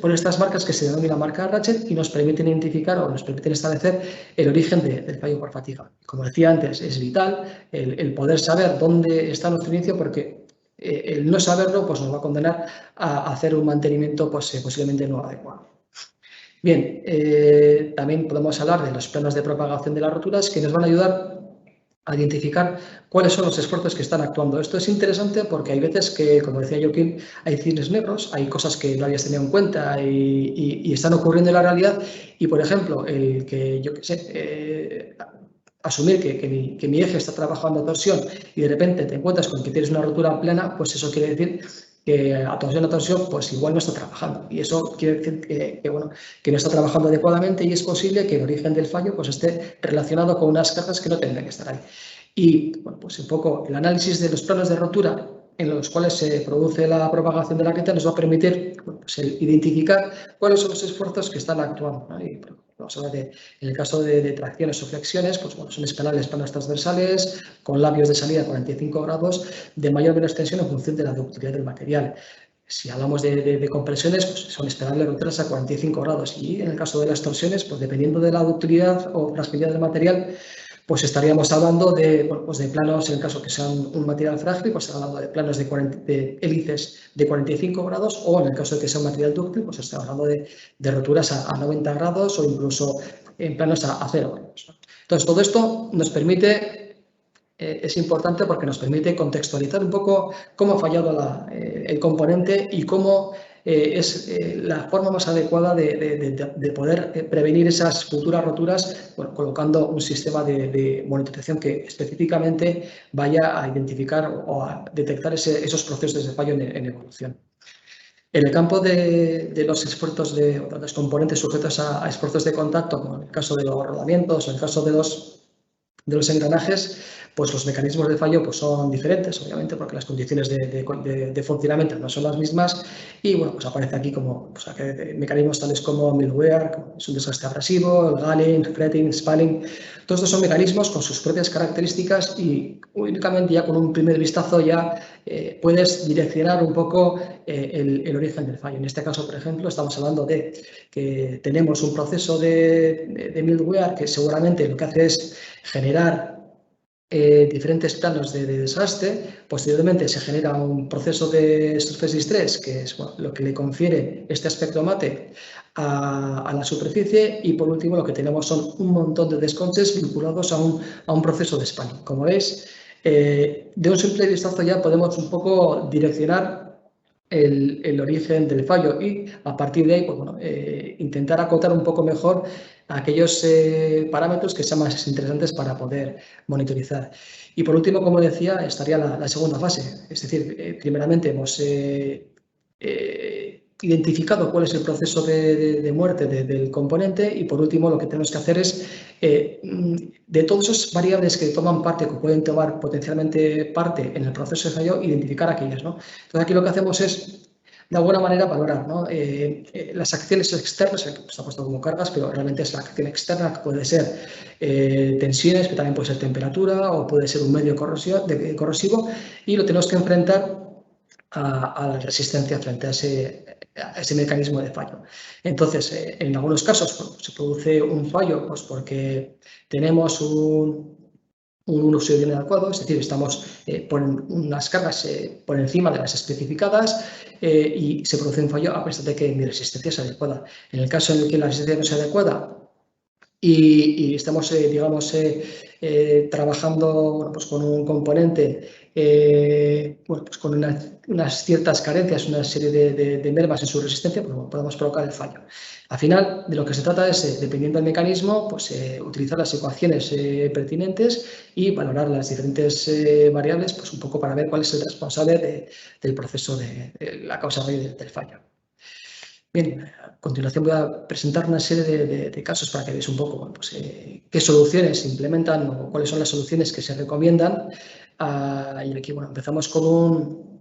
[SPEAKER 4] por estas marcas que se denominan marca Ratchet y nos permiten identificar o nos permiten establecer el origen del fallo por fatiga. Como decía antes, es vital el poder saber dónde está nuestro inicio porque el no saberlo pues nos va a condenar a hacer un mantenimiento pues, posiblemente no adecuado. Bien, también podemos hablar de los planos de propagación de las roturas que nos van a ayudar a identificar cuáles son los esfuerzos que están actuando. Esto es interesante porque hay veces que, como decía Joaquín, hay cines negros, hay cosas que no habías tenido en cuenta y están ocurriendo en la realidad y, por ejemplo, el que, yo qué sé, asumir que mi eje está trabajando a torsión y de repente te encuentras con que tienes una rotura plana, pues eso quiere decir que a torsión, pues igual no está trabajando. Y eso quiere decir que no está trabajando adecuadamente y es posible que el origen del fallo pues esté relacionado con unas cargas que no tendrían que estar ahí. Y bueno, pues un poco el análisis de los planos de rotura en los cuales se produce la propagación de la grieta nos va a permitir pues el identificar cuáles son los esfuerzos que están actuando, ¿no? Y vamos a hablar en el caso de tracciones o flexiones, pues bueno, son espirales planos transversales con labios de salida a 45 grados de mayor o menor extensión en función de la ductilidad del material. Si hablamos de compresiones, pues son espirales roturas a 45 grados y en el caso de las torsiones, pues dependiendo de la ductilidad o fragilidad del material, pues estaríamos hablando de, bueno, pues de planos, en el caso que sean un material frágil, pues hablando de planos de hélices de 45 grados o en el caso de que sea un material dúctil, pues estamos hablando de roturas a 90 grados o incluso en planos a 0 grados. Entonces, todo esto nos permite, es importante porque nos permite contextualizar un poco cómo ha fallado el componente y cómo es la forma más adecuada de poder prevenir esas futuras roturas, bueno, colocando un sistema de monitorización que específicamente vaya a identificar o a detectar esos procesos de fallo en evolución. En el campo de los esfuerzos de los componentes sujetos a esfuerzos de contacto, como en el caso de los rodamientos o en el caso de los engranajes, pues los mecanismos de fallo pues son diferentes, obviamente, porque las condiciones de funcionamiento no son las mismas y bueno, pues aparece aquí como pues, mecanismos tales como middleware, como es un desgaste abrasivo, el galling, fretting, spalling. Todos estos son mecanismos con sus propias características y únicamente ya con un primer vistazo ya puedes direccionar un poco el origen del fallo. En este caso, por ejemplo, estamos hablando de que tenemos un proceso de middleware que seguramente lo que hace es generar diferentes planos de desgaste. Posteriormente se genera un proceso de surface distress, que es bueno, lo que le confiere este aspecto mate a la superficie, y por último lo que tenemos son un montón de desconches vinculados a un proceso de spanning. Como veis, de un simple vistazo ya podemos un poco direccionar el origen del fallo y a partir de ahí pues, bueno, intentar acotar un poco mejor aquellos parámetros que sean más interesantes para poder monitorizar. Y por último, como decía, estaría la segunda fase, es decir, primeramente hemos identificado cuál es el proceso de muerte del componente y por último lo que tenemos que hacer es de todas esas variables que toman parte, que pueden tomar potencialmente parte en el proceso de fallo, identificar aquellas, ¿no? Entonces aquí lo que hacemos es de alguna manera valorar, ¿no? Las acciones externas, está puesto como cargas, pero realmente es la acción externa que puede ser tensiones, que también puede ser temperatura o puede ser un medio corrosivo y lo tenemos que enfrentar a la resistencia frente a ese mecanismo de fallo. Entonces, en algunos casos pues, se produce un fallo pues, porque tenemos un uso inadecuado, es decir, estamos ponen unas cargas por encima de las especificadas y se produce un fallo a pesar de que mi resistencia es adecuada. En el caso en el que la resistencia no es adecuada y estamos, digamos, trabajando bueno, pues con un componente bueno, pues con unas ciertas carencias, una serie de mermas en su resistencia, pues bueno, podemos provocar el fallo. Al final, de lo que se trata es, dependiendo del mecanismo, pues utilizar las ecuaciones pertinentes y valorar las diferentes variables, pues un poco para ver cuál es el responsable del proceso de la causa raíz del fallo. Bien, a continuación voy a presentar una serie de casos para que veáis un poco bueno, pues, qué soluciones se implementan o cuáles son las soluciones que se recomiendan. Y aquí bueno, empezamos con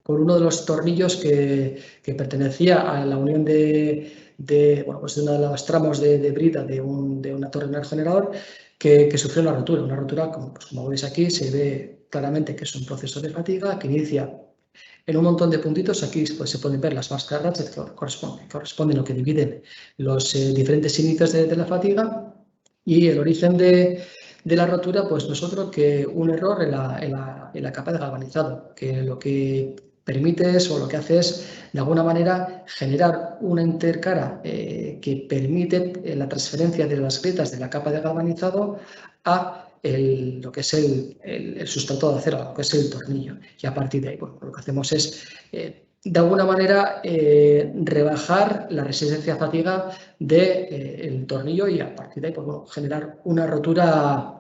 [SPEAKER 4] uno de los tornillos que pertenecía a la unión de uno de los tramos de brida de una torre de un generador que sufrió una rotura, como veis aquí se ve claramente que es un proceso de fatiga que inicia en un montón de puntitos. Aquí pues, se pueden ver las máscaras ratchet que corresponden o que dividen los diferentes inicios de la fatiga, y el origen de la rotura pues no es otro que un error en la capa de galvanizado, que lo que permite es, o lo que hace es, de alguna manera, generar una intercara que permite la transferencia de las grietas de la capa de galvanizado a lo que es el sustrato de acero, lo que es el tornillo. Y a partir de ahí, bueno, lo que hacemos es, de alguna manera, rebajar la resistencia a fatiga del tornillo y a partir de ahí, pues, bueno, generar una rotura,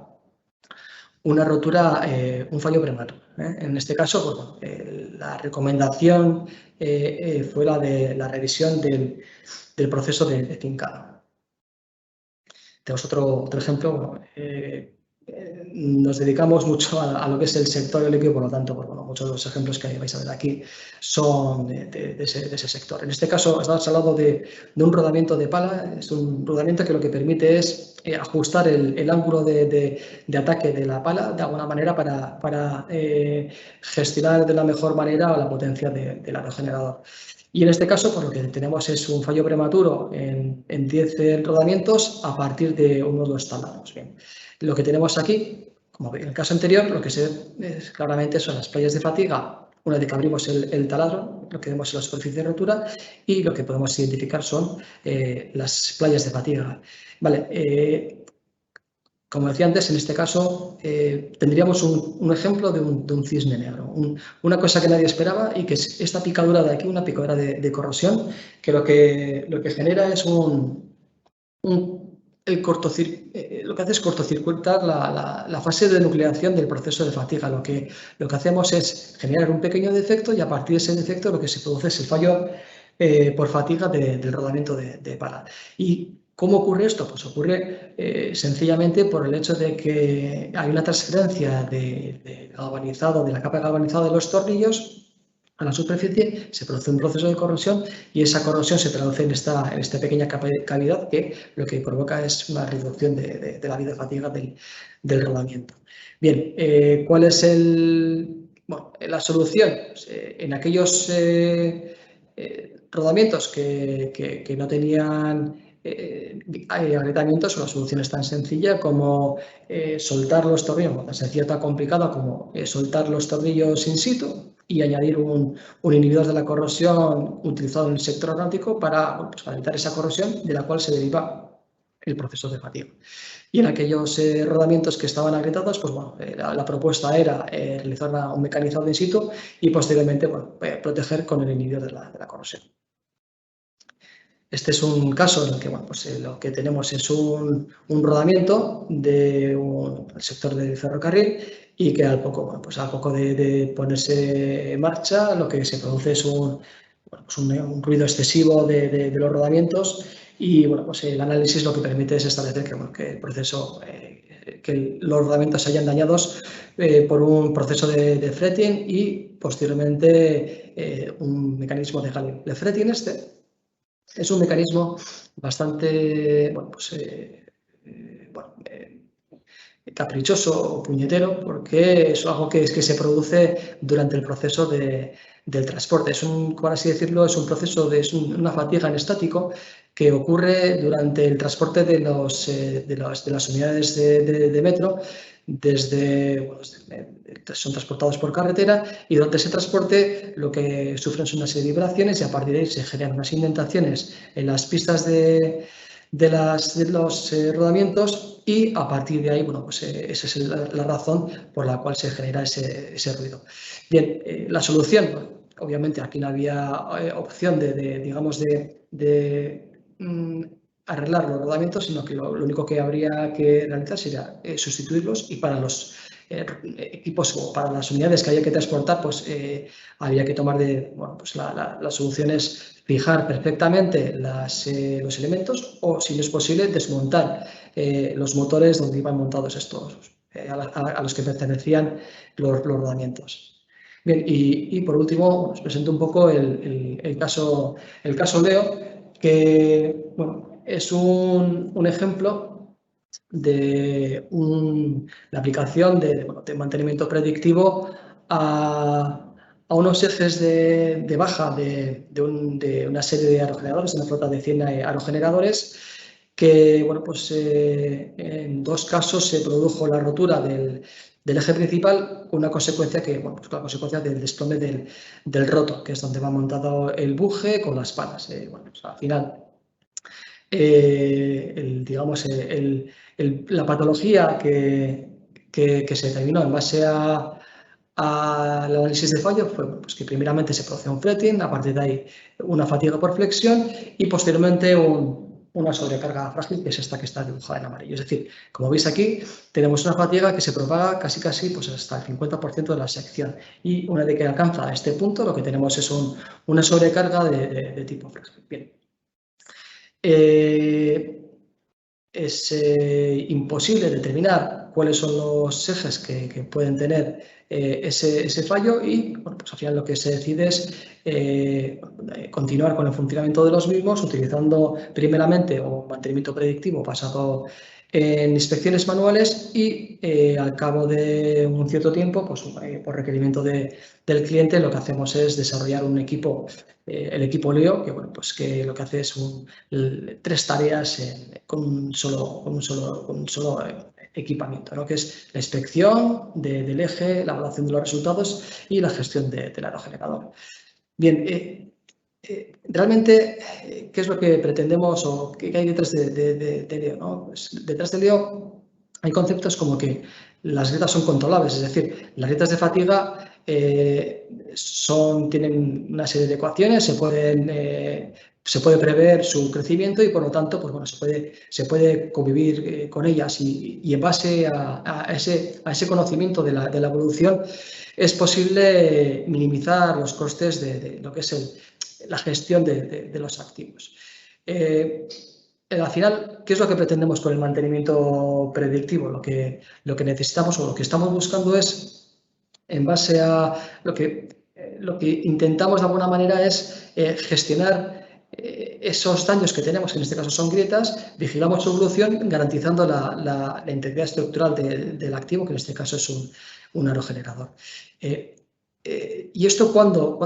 [SPEAKER 4] un fallo prematuro. En este caso, pues, la recomendación fue la de la revisión del proceso de cincado. Tenemos otro ejemplo, bueno, nos dedicamos mucho a lo que es el sector eólico y, por lo tanto, pues, bueno, muchos de los ejemplos que vais a ver aquí son de ese sector. En este caso, estamos hablando de un rodamiento de pala. Es un rodamiento que lo que permite es ajustar el ángulo de ataque de la pala de alguna manera para gestionar de la mejor manera la potencia del aerogenerador. Y en este caso, pues, lo que tenemos es un fallo prematuro en 10 rodamientos a partir de uno de los taladros. Bien. Lo que tenemos aquí, como en el caso anterior, lo que se ve claramente son las playas de fatiga. Una vez que abrimos el taladro, lo que vemos es la superficie de rotura, y lo que podemos identificar son las playas de fatiga. Vale, como decía antes, en este caso tendríamos un ejemplo de un cisne negro, una cosa que nadie esperaba, y que es esta picadura de aquí, una picadura de corrosión, que lo que genera es lo que hace es cortocircuitar la fase de nucleación del proceso de fatiga. Lo que hacemos es generar un pequeño defecto, y a partir de ese defecto lo que se produce es el fallo por fatiga del rodamiento de pala. ¿Y cómo ocurre esto? Pues ocurre sencillamente por el hecho de que hay una transferencia de galvanizado, de la capa de galvanizado de los tornillos a la superficie, se produce un proceso de corrosión, y esa corrosión se traduce en esta pequeña cavidad, que lo que provoca es una reducción de la vida de fatiga del rodamiento. Bien, ¿cuál es la solución? Pues, en aquellos rodamientos que no tenían agrietamientos, la solución es tan sencilla como soltar los tornillos, tan sencilla, tan complicada como soltar los tornillos in situ y añadir un inhibidor de la corrosión utilizado en el sector aeronáutico para evitar esa corrosión, de la cual se deriva el proceso de fatiga. Y en aquellos rodamientos que estaban agrietados, pues bueno, la propuesta era realizar un mecanizado in situ y posteriormente proteger con el inhibidor de la corrosión. Este es un caso en el que lo que tenemos es un rodamiento del sector del ferrocarril, y que al poco de ponerse en marcha, lo que se produce es un ruido excesivo de los rodamientos, y el análisis lo que permite es establecer que el proceso, que los rodamientos se hayan dañados por un proceso de fretting, y posteriormente un mecanismo de fretting. Es un mecanismo bastante caprichoso o puñetero, porque es algo que se produce durante el proceso del transporte. Por así decirlo, es un proceso una fatiga en estático que ocurre durante el transporte de las unidades de metro. Son transportados por carretera, y durante ese transporte lo que sufren son una serie de vibraciones, y a partir de ahí se generan unas indentaciones en las pistas de los rodamientos, y a partir de ahí, esa es la razón por la cual se genera ese ruido. Bien, la solución, obviamente aquí no había opción de arreglar los rodamientos, sino que lo único que habría que realizar sería sustituirlos, y para los equipos o para las unidades que haya que transportar, había que tomar la solución es fijar perfectamente los elementos, o, si no es posible, desmontar los motores donde iban montados estos, a los que pertenecían los rodamientos. Bien, y por último os presento un poco el caso Leo, que es un ejemplo de la aplicación de mantenimiento predictivo a unos ejes de baja de una serie de aerogeneradores, de una flota de 100 aerogeneradores, que en 2 casos se produjo la rotura del eje principal, con una consecuencia la consecuencia del desplome del rotor, que es donde va montado el buje con las palas. Al final, la patología que se determinó en base al análisis de fallo fue que primeramente se produce un fretting, a partir de ahí una fatiga por flexión, y posteriormente una sobrecarga frágil, que es esta que está dibujada en amarillo. Es decir, como veis aquí, tenemos una fatiga que se propaga casi hasta el 50% de la sección, y una vez que alcanza este punto, lo que tenemos es una sobrecarga de tipo frágil. Bien. Es imposible determinar cuáles son los ejes que pueden tener ese fallo y bueno, pues al final lo que se decide es continuar con el funcionamiento de los mismos utilizando primeramente un mantenimiento predictivo basado en inspecciones manuales y al cabo de un cierto tiempo, pues por requerimiento del cliente, lo que hacemos es desarrollar un equipo, el equipo Leo, que, bueno, pues que lo que hace es 3 tareas con un solo equipamiento, ¿no? Que es la inspección del eje, la evaluación de los resultados y la gestión del aerogenerador. Bien, realmente, ¿qué es lo que pretendemos o qué hay detrás de Leo, ¿no? Pues detrás de Leo hay conceptos como que las grietas son controlables, es decir, las grietas de fatiga tienen una serie de ecuaciones, se puede prever su crecimiento y por lo tanto pues, bueno, se puede convivir con ellas y en base a ese conocimiento de la evolución es posible minimizar los costes de lo que es la gestión de los activos. Al final, ¿qué es lo que pretendemos con el mantenimiento predictivo? Lo que necesitamos o lo que estamos buscando es, en base a lo que intentamos de alguna manera es gestionar esos daños que tenemos, que en este caso son grietas, vigilamos su evolución garantizando la integridad estructural del activo, que en este caso es un aerogenerador. ¿Y esto cuándo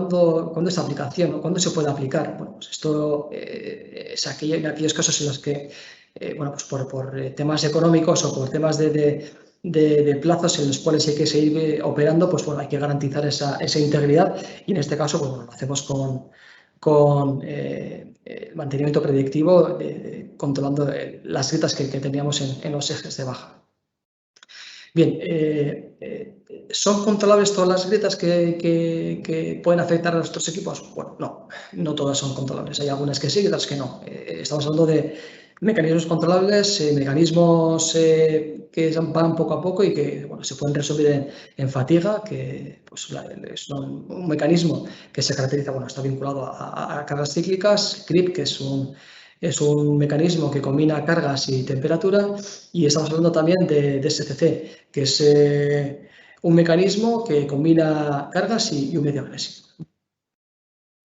[SPEAKER 4] es aplicación? ¿No? ¿Cuándo se puede aplicar? Bueno, pues esto es en aquellos casos en los que, bueno, pues por temas económicos o por temas de plazos en los cuales hay que seguir operando, pues bueno, hay que garantizar esa integridad y en este caso, pues bueno, lo hacemos con mantenimiento predictivo, controlando las grietas que teníamos en los ejes de baja. Bien, ¿son controlables todas las grietas que pueden afectar a nuestros equipos? Bueno, no todas son controlables. Hay algunas que sí y otras que no. Estamos hablando de mecanismos controlables, mecanismos que van poco a poco y que bueno, se pueden resumir en fatiga, que pues, es un mecanismo que se caracteriza, bueno, está vinculado a cargas cíclicas, CRIP, que es un mecanismo que combina cargas y temperatura, y estamos hablando también de SCC, que es un mecanismo que combina cargas y un medio agresivo.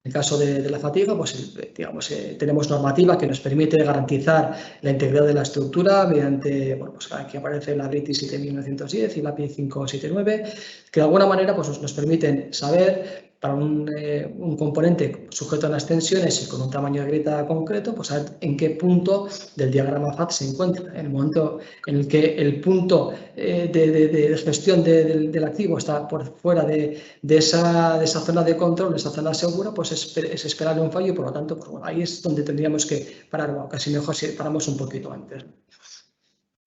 [SPEAKER 4] En el caso de la fatiga, pues digamos, tenemos normativa que nos permite garantizar la integridad de la estructura mediante, bueno, pues aquí aparece la RITI 7910 y la API 579, que de alguna manera pues, nos permiten saber para un componente sujeto a unas tensiones y con un tamaño de grieta concreto, pues saber en qué punto del diagrama FAT se encuentra. En el momento en el que el punto de gestión del activo está por fuera de esa zona de control, de esa zona segura, pues es esperable un fallo y por lo tanto, pues bueno, ahí es donde tendríamos que parar, o casi mejor si paramos un poquito antes.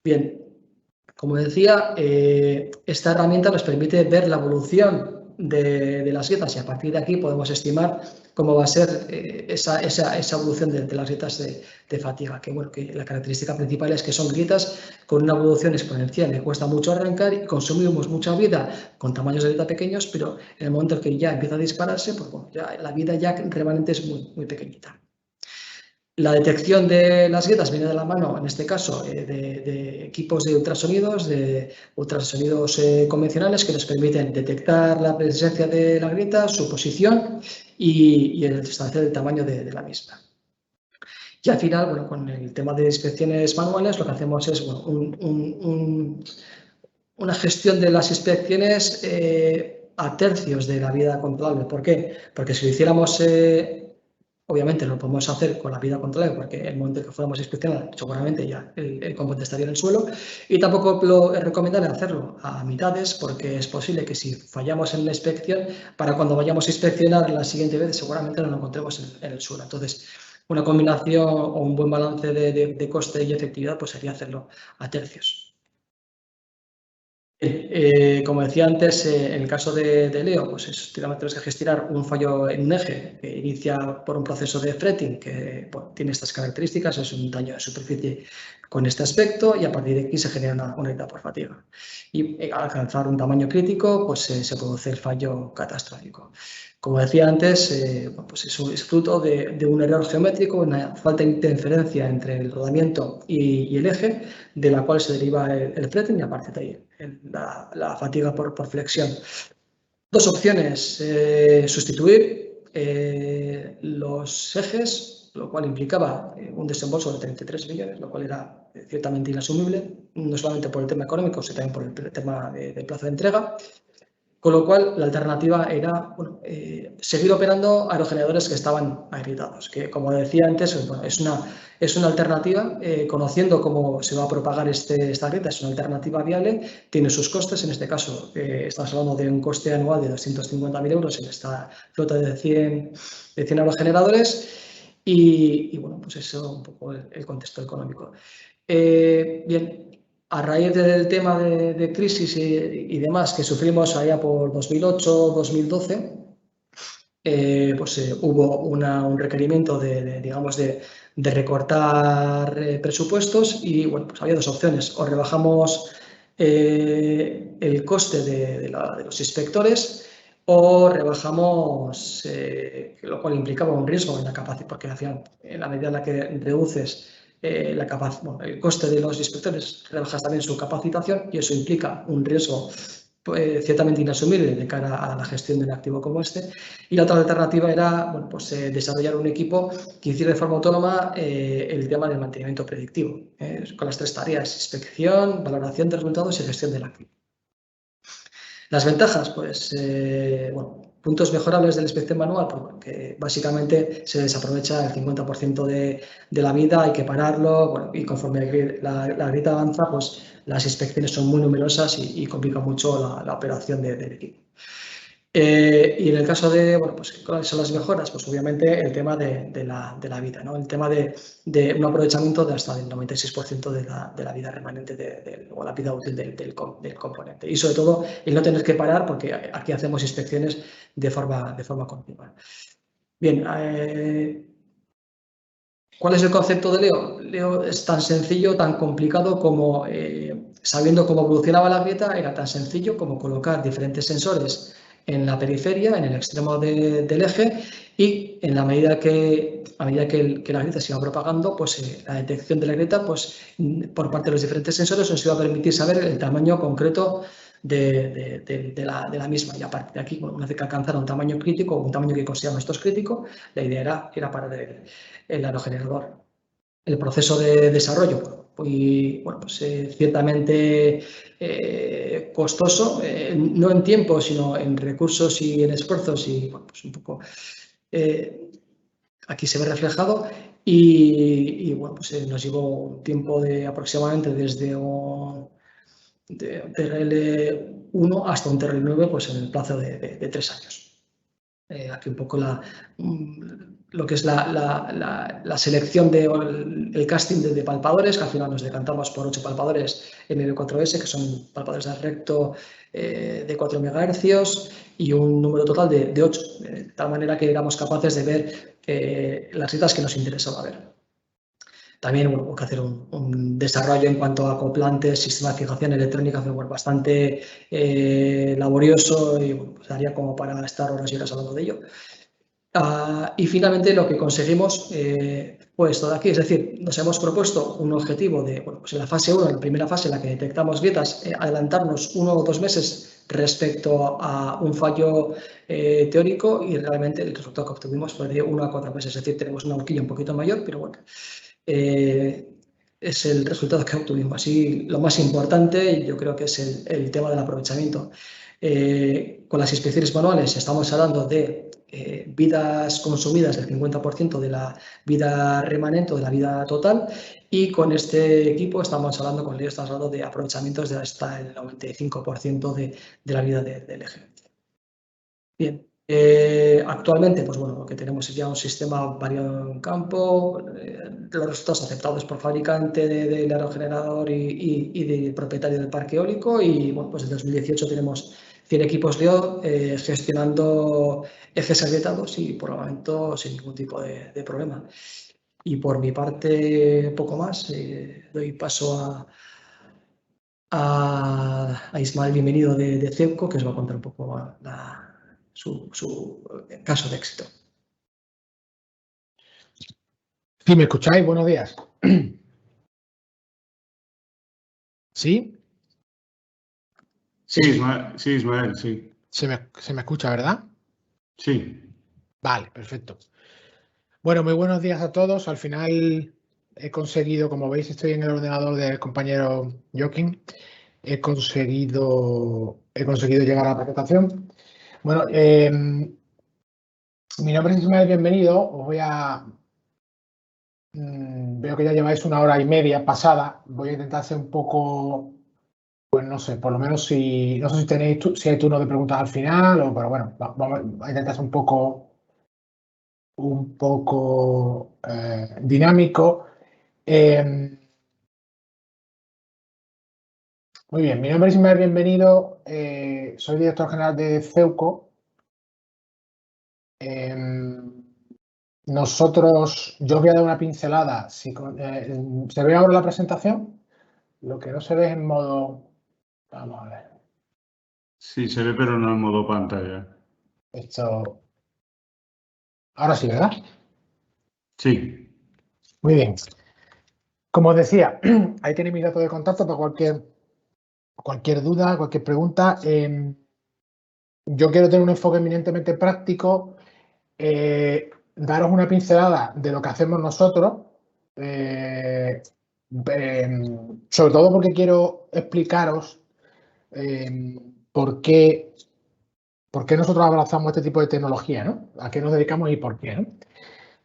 [SPEAKER 4] Bien, como decía, esta herramienta nos permite ver la evolución de las grietas y a partir de aquí podemos estimar cómo va a ser esa evolución de las grietas de fatiga, que bueno, que la característica principal es que son grietas con una evolución exponencial, le cuesta mucho arrancar y consumimos mucha vida con tamaños de grieta pequeños, pero en el momento en que ya empieza a dispararse, pues bueno, ya la vida ya remanente es muy, muy pequeñita. La detección de las grietas viene de la mano, en este caso, de equipos de ultrasonidos convencionales que nos permiten detectar la presencia de la grieta, su posición y establecer el tamaño de la misma. Y al final, bueno, con el tema de inspecciones manuales, lo que hacemos es bueno, una gestión de las inspecciones a tercios de la vida controlable. ¿Por qué? Porque si lo hiciéramos... obviamente lo podemos hacer con la vida controlable porque en el momento en que fuéramos a inspeccionar seguramente ya el componente estaría en el suelo y tampoco lo es recomendable hacerlo a mitades porque es posible que si fallamos en la inspección, para cuando vayamos a inspeccionar la siguiente vez seguramente no lo encontremos en el suelo. Entonces, una combinación o un buen balance de coste y efectividad pues sería hacerlo a tercios. Como decía antes, en el caso de Leo, pues tenemos que gestionar un fallo en un eje que inicia por un proceso de fretting que bueno, tiene estas características, es un daño de superficie con este aspecto y a partir de aquí se genera una grieta por fatiga. Y al alcanzar un tamaño crítico, pues se produce el fallo catastrófico. Como decía antes, pues es fruto de un error geométrico, una falta de interferencia entre el rodamiento y el eje, de la cual se deriva el fretting y a partir de ahí la fatiga por flexión. Dos opciones: sustituir los ejes, lo cual implicaba un desembolso de 33 millones, lo cual era ciertamente inasumible, no solamente por el tema económico, sino también por el tema de plazo de entrega. Con lo cual, la alternativa era seguir operando aerogeneradores que estaban agrietados, que, como decía antes, bueno, es una alternativa, conociendo cómo se va a propagar esta grieta, es una alternativa viable, tiene sus costes. En este caso, estamos hablando de un coste anual de 250.000 euros en esta flota de 100 aerogeneradores y bueno, pues eso es un poco el contexto económico. Bien. A raíz del tema de crisis y demás que sufrimos allá por 2008-2012, pues hubo un requerimiento de recortar presupuestos y bueno, pues había dos opciones: o rebajamos el coste de los inspectores o rebajamos, lo cual implicaba un riesgo en la capacidad, porque en la medida en la que reduces el coste de los inspectores, rebajas también su capacitación y eso implica un riesgo ciertamente inasumible de cara a la gestión de un activo como este. Y la otra alternativa era, bueno, pues, desarrollar un equipo que hiciera de forma autónoma el tema del mantenimiento predictivo, con las tres tareas: inspección, valoración de resultados y gestión del activo. Las ventajas, pues, bueno, puntos mejorables de la inspección manual, porque básicamente se desaprovecha el 50% de la vida, hay que pararlo, bueno, y conforme la grieta avanza, pues las inspecciones son muy numerosas y complica mucho la operación del equipo. Y en el caso de, bueno, pues, ¿cuáles son las mejoras? Pues obviamente el tema de la vida, ¿no? El tema de un aprovechamiento de hasta el 96% de la vida remanente o la vida útil del componente. Y sobre todo el no tener que parar, porque aquí hacemos inspecciones de forma continua. Bien, ¿cuál es el concepto de Leo? Leo es tan sencillo, tan complicado como, sabiendo cómo evolucionaba la grieta, era tan sencillo como colocar diferentes sensores en la periferia, en el extremo del eje, y en la medida que la grieta se iba propagando, pues la detección de la grieta, pues por parte de los diferentes sensores, nos iba a permitir saber el tamaño concreto de la misma. Y a partir de aquí, bueno, una vez que alcanzara un tamaño crítico, un tamaño que consideramos estos crítico, la idea era parar el aerogenerador. El proceso de desarrollo, bueno, pues ciertamente costoso, no en tiempo, sino en recursos y en esfuerzos, y bueno, pues un poco aquí se ve reflejado. Y bueno, pues nos llevó un tiempo de aproximadamente desde un TRL1 hasta un TRL9, pues en el plazo de 3 años. Aquí un poco lo que es la selección el casting de palpadores, que al final nos decantamos por 8 palpadores MB4S, que son palpadores de recto de 4 MHz y un número total de 8, de tal manera que éramos capaces de ver las grietas que nos interesaba ver. También hubo que hacer un desarrollo en cuanto a acoplantes, sistema de fijación electrónica, bastante laborioso y bueno, pues daría como para estar horas y horas hablando de ello. Y finalmente lo que conseguimos fue esto de aquí, es decir, nos hemos propuesto un objetivo de, bueno, pues en la fase 1, en la primera fase en la que detectamos grietas, adelantarnos 1 o 2 meses respecto a un fallo teórico, y realmente el resultado que obtuvimos fue de 1 a 4 meses, es decir, tenemos una horquilla un poquito mayor, pero bueno. Es el resultado que obtuvimos. Y lo más importante, yo creo que es el tema del aprovechamiento. Con las inspecciones manuales estamos hablando de vidas consumidas del 50% de la vida remanente o de la vida total, y con este equipo estamos hablando de aprovechamientos de hasta el 95% de la vida del eje. Bien. Actualmente, pues bueno, lo que tenemos es ya un sistema variado en campo, los resultados aceptados por fabricante del aerogenerador y del propietario del parque eólico, y bueno, pues desde 2018 tenemos 100 equipos Leo gestionando ejes agrietados y por el momento sin ningún tipo de problema. Y por mi parte, poco más, doy paso a Ismael, bienvenido de CEPCO, que os va a contar un poco caso de éxito.
[SPEAKER 5] ¿Sí me escucháis? Buenos días. ¿Sí?
[SPEAKER 1] Sí, Ismael, sí.
[SPEAKER 5] Se me escucha, ¿verdad?
[SPEAKER 1] Sí.
[SPEAKER 5] Vale, perfecto. Bueno, muy buenos días a todos. Al final he conseguido, como veis, estoy en el ordenador del compañero Joaquín. He conseguido llegar a la presentación. Bueno, mi nombre es Ismael, bienvenido. Os voy a... veo que ya lleváis 1 hora y media pasada. Voy a intentar hacer un poco... Pues no sé, por lo menos si... No sé si hay turno de preguntas al final, pero bueno, vamos a intentar ser un poco dinámico. Muy bien, mi nombre es Ismael, bienvenido. Soy director general de Ceuco. Yo os voy a dar una pincelada. ¿Se ve ahora la presentación? Lo que no se ve es en modo... Vamos a ver.
[SPEAKER 1] Sí, se ve, pero no en modo pantalla.
[SPEAKER 5] Esto... Ahora sí, ¿verdad?
[SPEAKER 1] Sí.
[SPEAKER 5] Muy bien. Como os decía, ahí tenéis mis datos de contacto para cualquier duda, cualquier pregunta. Yo quiero tener un enfoque eminentemente práctico, daros una pincelada de lo que hacemos nosotros, sobre todo porque quiero explicaros por qué nosotros abrazamos este tipo de tecnología, ¿no? A qué nos dedicamos y por qué, ¿no?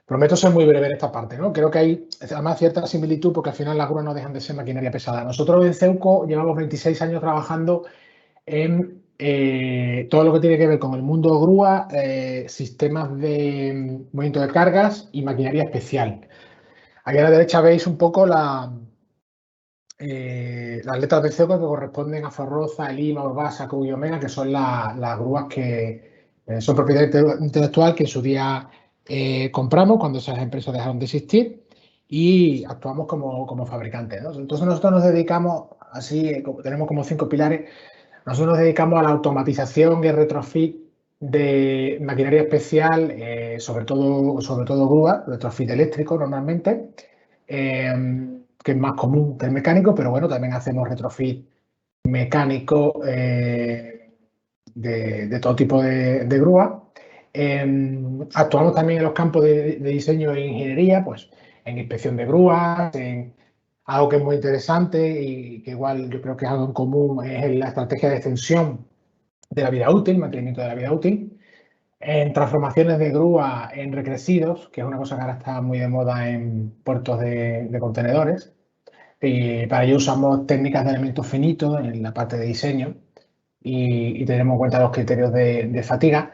[SPEAKER 5] Prometo ser muy breve en esta parte, ¿no? Creo que hay además cierta similitud porque al final las grúas no dejan de ser maquinaria pesada. Nosotros en Ceuco llevamos 26 años trabajando en todo lo que tiene que ver con el mundo grúa, sistemas de movimiento de cargas y maquinaria especial. Aquí a la derecha veis un poco las letras de Ceuco que corresponden a Zorroza, Lima, Urbasa, Cubo y Omega, que son las grúas que son propiedad intelectual que en su día compramos cuando esas empresas dejaron de existir y actuamos como fabricantes, ¿no? Entonces nosotros nos dedicamos, tenemos como 5 pilares. Nosotros nos dedicamos a la automatización y el retrofit de maquinaria especial, sobre todo grúa, retrofit eléctrico normalmente, que es más común que el mecánico, pero bueno, también hacemos retrofit mecánico de todo tipo de grúa. Actuamos también en los campos de diseño e ingeniería, pues en inspección de grúas, en algo que es muy interesante y que igual yo creo que es algo en común, es la estrategia de extensión de la vida útil, mantenimiento de la vida útil, en transformaciones de grúa en recrecidos, que es una cosa que ahora está muy de moda en puertos de contenedores. Y para ello usamos técnicas de elementos finitos en la parte de diseño y tenemos en cuenta los criterios de fatiga.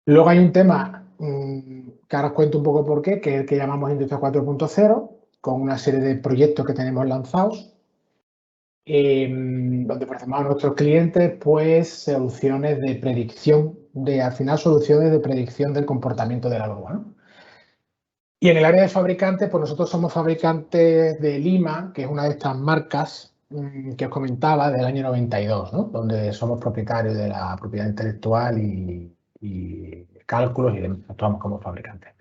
[SPEAKER 5] Luego hay un tema que ahora os cuento un poco por qué, que es el que llamamos Industria 4.0, con una serie de proyectos que tenemos lanzados, donde ofrecemos a nuestros clientes pues soluciones de predicción, al final soluciones de predicción del comportamiento de la grúa, ¿no? Y en el área de fabricantes, pues nosotros somos fabricantes de Lima, que es una de estas marcas que os comentaba del año 92, ¿no? Donde somos propietarios de la propiedad intelectual y cálculos y actuamos como fabricantes.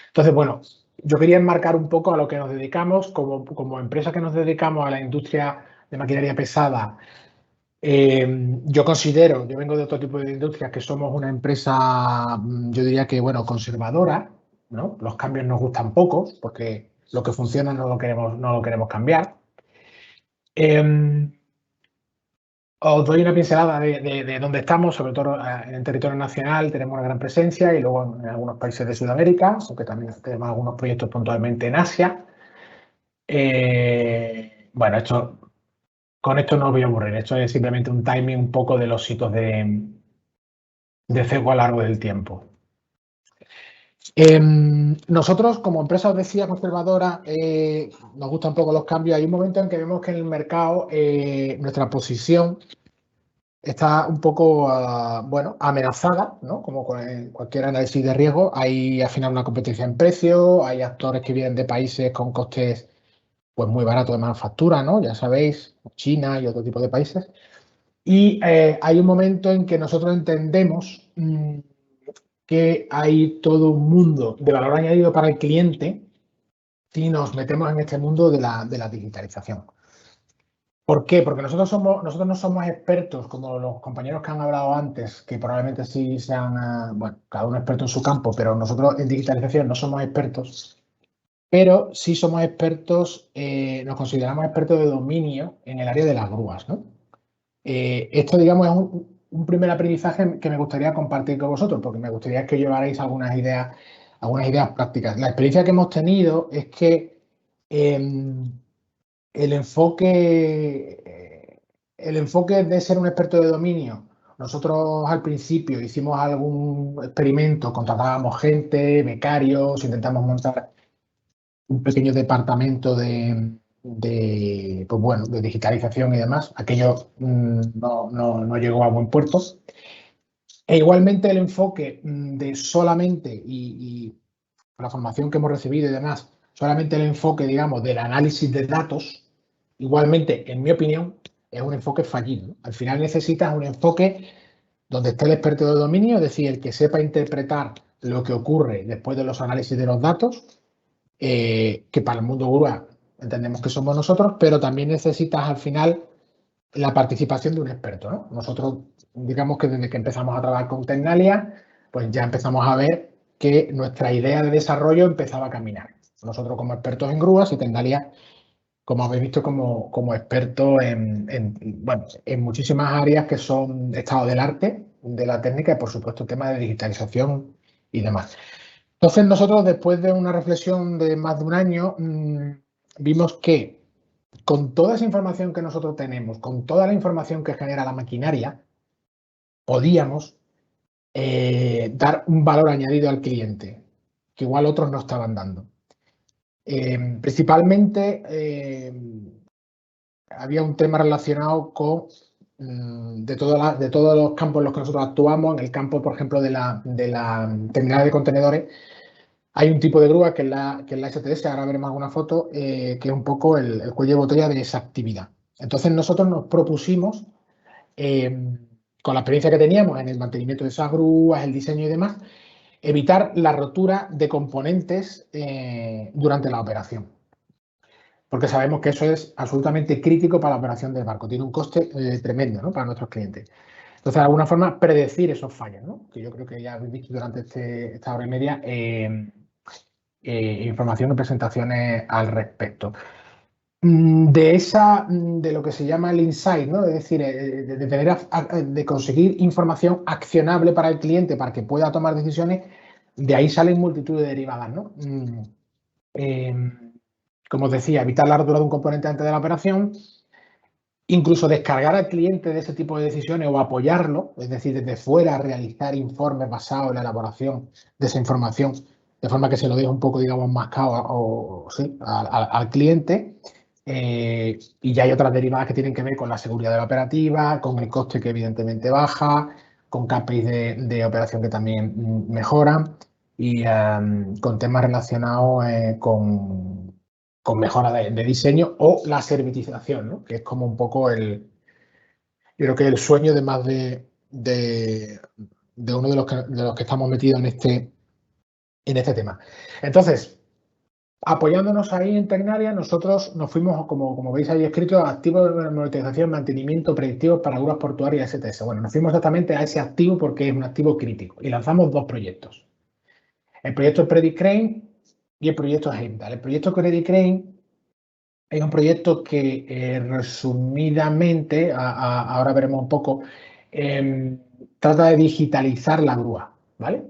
[SPEAKER 5] Entonces, bueno, yo quería enmarcar un poco a lo que nos dedicamos como empresa que nos dedicamos a la industria de maquinaria pesada. Yo vengo de otro tipo de industrias, que somos una empresa, yo diría que, bueno, conservadora, ¿no? Los cambios nos gustan pocos porque lo que funciona no lo queremos cambiar. Os doy una pincelada de dónde estamos, sobre todo en el territorio nacional tenemos una gran presencia y luego en algunos países de Sudamérica, aunque también tenemos algunos proyectos puntualmente en Asia. Bueno, con esto no os voy a aburrir, esto es simplemente un timing un poco de los hitos de Ceuco a lo largo del tiempo. Nosotros, como empresa, os decía, conservadora, nos gustan un poco los cambios. Hay un momento en que vemos que en el mercado nuestra posición está un poco, bueno, amenazada, ¿no? Como con cualquier análisis de riesgo. Hay al final una competencia en precio, hay actores que vienen de países con costes pues muy baratos de manufactura, ¿no? Ya sabéis, China y otro tipo de países. Y hay un momento en que nosotros entendemos que hay todo un mundo de valor añadido para el cliente si nos metemos en este mundo de la digitalización. ¿Por qué? Porque nosotros no somos expertos como los compañeros que han hablado antes, que probablemente sí sean, bueno, cada uno experto en su campo, pero nosotros en digitalización no somos expertos, pero sí somos expertos, nos consideramos expertos de dominio en el área de las grúas, ¿no? Esto, digamos, es un primer aprendizaje que me gustaría compartir con vosotros, porque me gustaría que llevarais algunas ideas prácticas. La experiencia que hemos tenido es que el enfoque de ser un experto de dominio, nosotros al principio hicimos algún experimento, contratábamos gente, becarios, intentamos montar un pequeño departamento pues bueno, de digitalización y demás. Aquello no llegó a buen puerto. E igualmente el enfoque de solamente, y la formación que hemos recibido y demás, solamente el enfoque, digamos, del análisis de datos, igualmente, en mi opinión, es un enfoque fallido, ¿no? Al final necesitas un enfoque donde esté el experto de dominio, es decir, el que sepa interpretar lo que ocurre después de los análisis de los datos, que para el mundo grúa entendemos que somos nosotros, pero también necesitas al final la participación de un experto, ¿no? Nosotros, digamos que desde que empezamos a trabajar con Tecnalia, pues ya empezamos a ver que nuestra idea de desarrollo empezaba a caminar. Nosotros como expertos en grúas y Tecnalia, como habéis visto, como expertos en muchísimas áreas que son estado del arte, de la técnica y, por supuesto, temas de digitalización y demás. Entonces, nosotros, después de una reflexión de más de un año, vimos que con toda esa información que nosotros tenemos, con toda la información que genera la maquinaria, podíamos dar un valor añadido al cliente, que igual otros no estaban dando. Principalmente había un tema relacionado con de todos los campos en los que nosotros actuamos. En el campo, por ejemplo, de la terminal de contenedores, hay un tipo de grúa que es la STS, ahora veremos alguna foto, que es un poco el cuello de botella de esa actividad. Entonces nosotros nos propusimos, con la experiencia que teníamos en el mantenimiento de esas grúas, el diseño y demás, evitar la rotura de componentes durante la operación. Porque sabemos que eso es absolutamente crítico para la operación del barco. Tiene un coste tremendo, ¿no?, para nuestros clientes. Entonces, de alguna forma, predecir esos fallos, ¿no?, que yo creo que ya habéis visto durante esta hora y media información y presentaciones al respecto. De lo que se llama el insight, ¿no?, es decir, de conseguir información accionable para el cliente para que pueda tomar decisiones, de ahí salen multitud de derivadas, ¿no? Como os decía, evitar la rotura de un componente antes de la operación, incluso descargar al cliente de ese tipo de decisiones o apoyarlo, es decir, desde fuera realizar informes basados en la elaboración de esa información, de forma que se lo deje un poco, digamos, mascado al cliente. Y ya hay otras derivadas que tienen que ver con la seguridad de la operativa, con el coste que evidentemente baja, con KPIs de operación que también mejoran y con temas relacionados con mejora de diseño o la servitización, ¿no?, que es como un poco yo creo que el sueño de más de uno de los que estamos metidos en este tema. Entonces, apoyándonos ahí en Tecnalia, nosotros nos fuimos, como veis ahí escrito, activos de monetización, mantenimiento predictivo para grúas portuarias STS. Bueno, nos fuimos exactamente a ese activo porque es un activo crítico y lanzamos 2 proyectos. El proyecto Predict Crane y el proyecto Heimdall. El proyecto Predict Crane es un proyecto que, resumidamente, ahora veremos un poco, trata de digitalizar la grúa, ¿vale?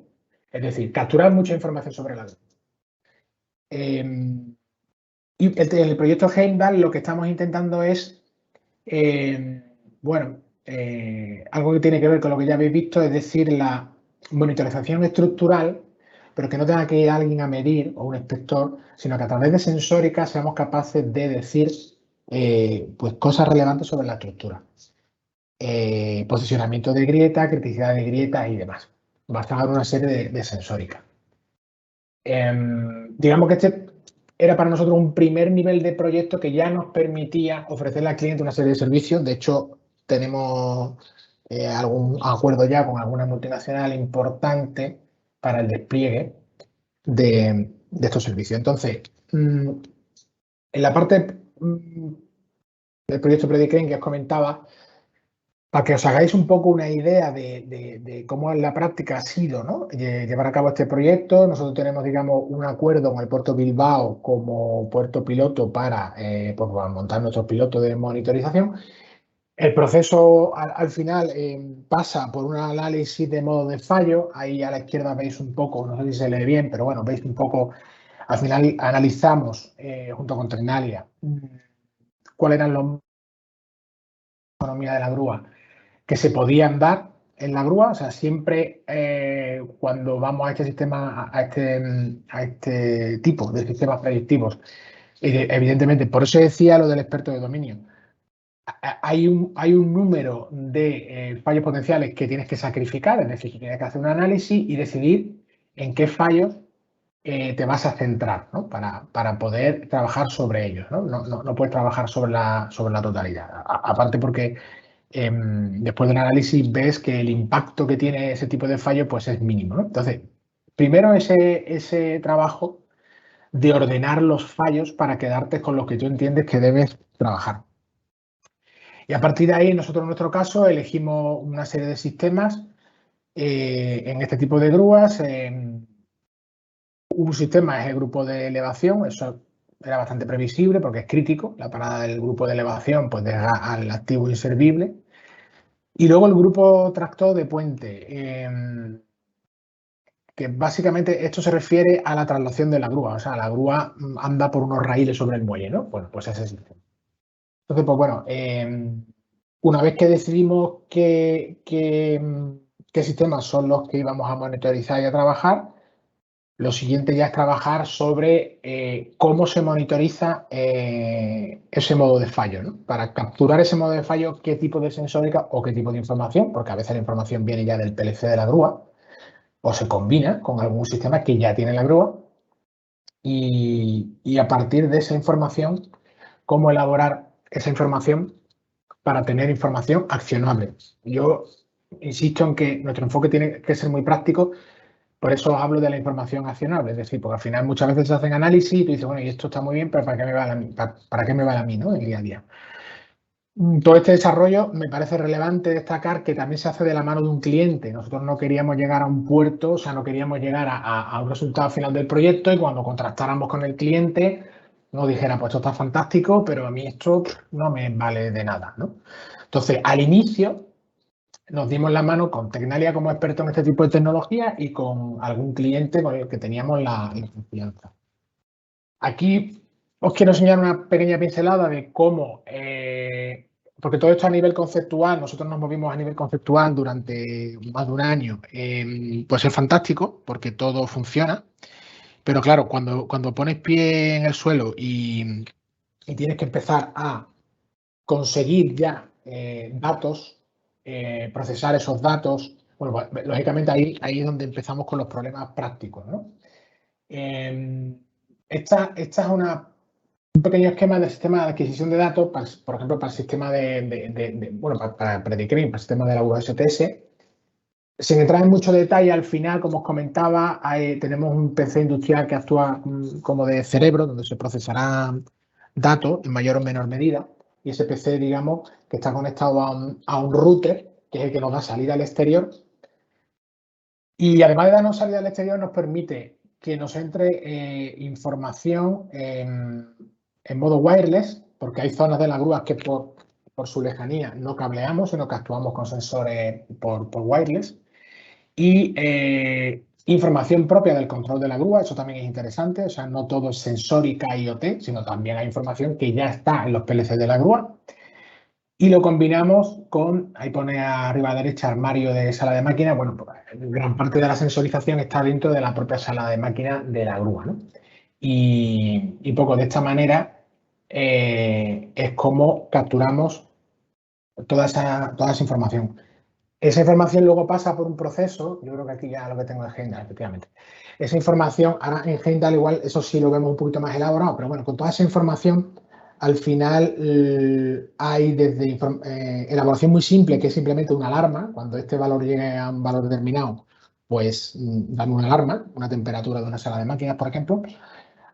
[SPEAKER 5] Es decir, capturar mucha información sobre la grúa. Y el proyecto Heimdall lo que estamos intentando es, algo que tiene que ver con lo que ya habéis visto, es decir, la monitorización estructural, pero que no tenga que ir alguien a medir o un inspector, sino que a través de sensórica seamos capaces de decir pues cosas relevantes sobre la estructura. Posicionamiento de grieta, criticidad de grietas y demás, basado en una serie de sensórica. Digamos que este era para nosotros un primer nivel de proyecto que ya nos permitía ofrecerle al cliente una serie de servicios. De hecho, tenemos algún acuerdo ya con alguna multinacional importante para el despliegue de estos servicios. Entonces, en la parte del proyecto Predicrane que os comentaba, para que os hagáis un poco una idea de cómo en la práctica ha sido, ¿no?, llevar a cabo este proyecto. Nosotros tenemos, digamos, un acuerdo con el puerto Bilbao como puerto piloto para montar nuestros pilotos de monitorización. El proceso al final pasa por un análisis de modo de fallo. Ahí a la izquierda veis un poco, no sé si se lee bien, pero bueno, veis un poco, al final analizamos junto con Tecnalia cuáles eran los economía de la grúa que se podían dar en la grúa. O sea, siempre cuando vamos a este sistema, a este tipo de sistemas predictivos, evidentemente, por eso decía lo del experto de dominio, hay un número de fallos potenciales que tienes que sacrificar, es decir, que tienes que hacer un análisis y decidir en qué fallos te vas a centrar, ¿no?, para poder trabajar sobre ellos, ¿no? No puedes trabajar sobre la totalidad. Aparte porque después del análisis ves que el impacto que tiene ese tipo de fallo pues es mínimo, ¿no? Entonces, primero ese trabajo de ordenar los fallos para quedarte con los que tú entiendes que debes trabajar. Y a partir de ahí, nosotros en nuestro caso elegimos una serie de sistemas en este tipo de grúas. Un sistema es el grupo de elevación, eso era bastante previsible porque es crítico. La parada del grupo de elevación pues deja al activo inservible. Y luego el grupo tractor de puente, que básicamente esto se refiere a la traslación de la grúa. O sea, la grúa anda por unos raíles sobre el muelle, ¿no? Bueno, pues ese sistema. Entonces, pues bueno, una vez que decidimos qué sistemas son los que íbamos a monitorizar y a trabajar, lo siguiente ya es trabajar sobre cómo se monitoriza ese modo de fallo, ¿no? Para capturar ese modo de fallo, qué tipo de sensórica o qué tipo de información, porque a veces la información viene ya del PLC de la grúa o se combina con algún sistema que ya tiene la grúa, y a partir de esa información, cómo elaborar esa información para tener información accionable. Yo insisto en que nuestro enfoque tiene que ser muy práctico. Por eso os hablo de la información accionable, es decir, porque al final muchas veces se hacen análisis y tú dices, bueno, y esto está muy bien, pero ¿para qué me vale a mí, ¿no?, el día a día? Todo este desarrollo me parece relevante destacar que también se hace de la mano de un cliente. Nosotros no queríamos llegar a un puerto, o sea, no queríamos llegar a un resultado final del proyecto y cuando contrastáramos con el cliente nos dijera, pues esto está fantástico, pero a mí esto no me vale de nada, ¿no? Entonces, al inicio nos dimos la mano con Tecnalia como experto en este tipo de tecnología y con algún cliente con el que teníamos la confianza. Aquí os quiero enseñar una pequeña pincelada de cómo, porque todo esto a nivel conceptual, nosotros nos movimos a nivel conceptual durante más de un año, pues es fantástico porque todo funciona, pero claro, cuando pones pie en el suelo y tienes que empezar a conseguir ya datos, procesar esos datos, bueno, pues, lógicamente ahí es donde empezamos con los problemas prácticos, ¿no? Esta es un pequeño esquema del sistema de adquisición de datos, por ejemplo, para el sistema para Predicrane, para el sistema de la USTS. Sin entrar en mucho detalle, al final, como os comentaba, tenemos un PC industrial que actúa como de cerebro, donde se procesarán datos en mayor o menor medida. Y ese PC, digamos, que está conectado a un router, que es el que nos da salida al exterior. Y además de darnos salida al exterior, nos permite que nos entre información en modo wireless, porque hay zonas de las grúas que por su lejanía no cableamos, sino que actuamos con sensores por wireless. Y información propia del control de la grúa, eso también es interesante. O sea, no todo es sensórica IoT, sino también hay información que ya está en los PLC de la grúa. Y lo combinamos con, ahí pone arriba a la derecha, armario de sala de máquina. Bueno, pues, gran parte de la sensorización está dentro de la propia sala de máquina de la grúa, ¿no? Y poco de esta manera es como capturamos toda esa información. Esa información luego pasa por un proceso, yo creo que aquí ya lo que tengo es Heimdall, efectivamente. Esa información, ahora en Heimdall igual, eso sí lo vemos un poquito más elaborado, pero bueno, con toda esa información al final hay desde elaboración muy simple, que es simplemente una alarma. Cuando este valor llegue a un valor determinado, pues dame una alarma, una temperatura de una sala de máquinas, por ejemplo,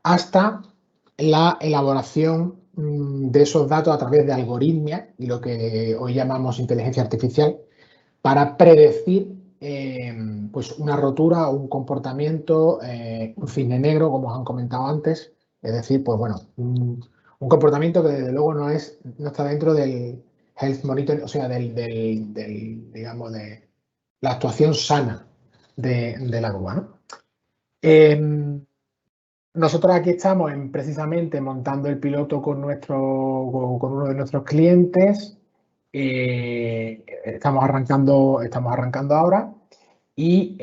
[SPEAKER 5] hasta la elaboración de esos datos a través de algoritmia y lo que hoy llamamos inteligencia artificial para predecir pues una rotura o un comportamiento, un cisne negro, como os han comentado antes. Es decir, pues bueno, un comportamiento que desde luego no está dentro del health monitor, o sea, digamos, de la actuación sana de la grúa, ¿no? Nosotros aquí estamos precisamente montando el piloto con uno de nuestros clientes. Estamos arrancando ahora y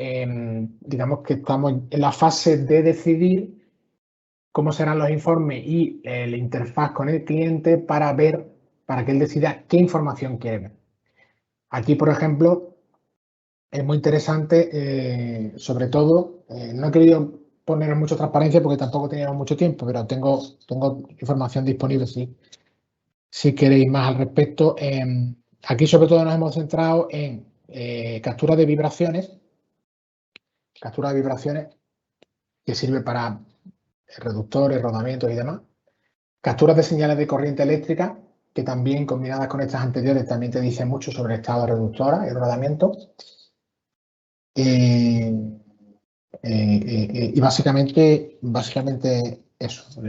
[SPEAKER 5] digamos que estamos en la fase de decidir cómo serán los informes y la interfaz con el cliente para que él decida qué información quiere ver. Aquí, por ejemplo, es muy interesante, sobre todo, no he querido poner mucha transparencia porque tampoco teníamos mucho tiempo, pero tengo información disponible si queréis más al respecto. Aquí sobre todo nos hemos centrado en captura de vibraciones que sirve para reductores, rodamientos y demás. Capturas de señales de corriente eléctrica, que también combinadas con estas anteriores también te dicen mucho sobre el estado de reductora y rodamiento. Y básicamente eso.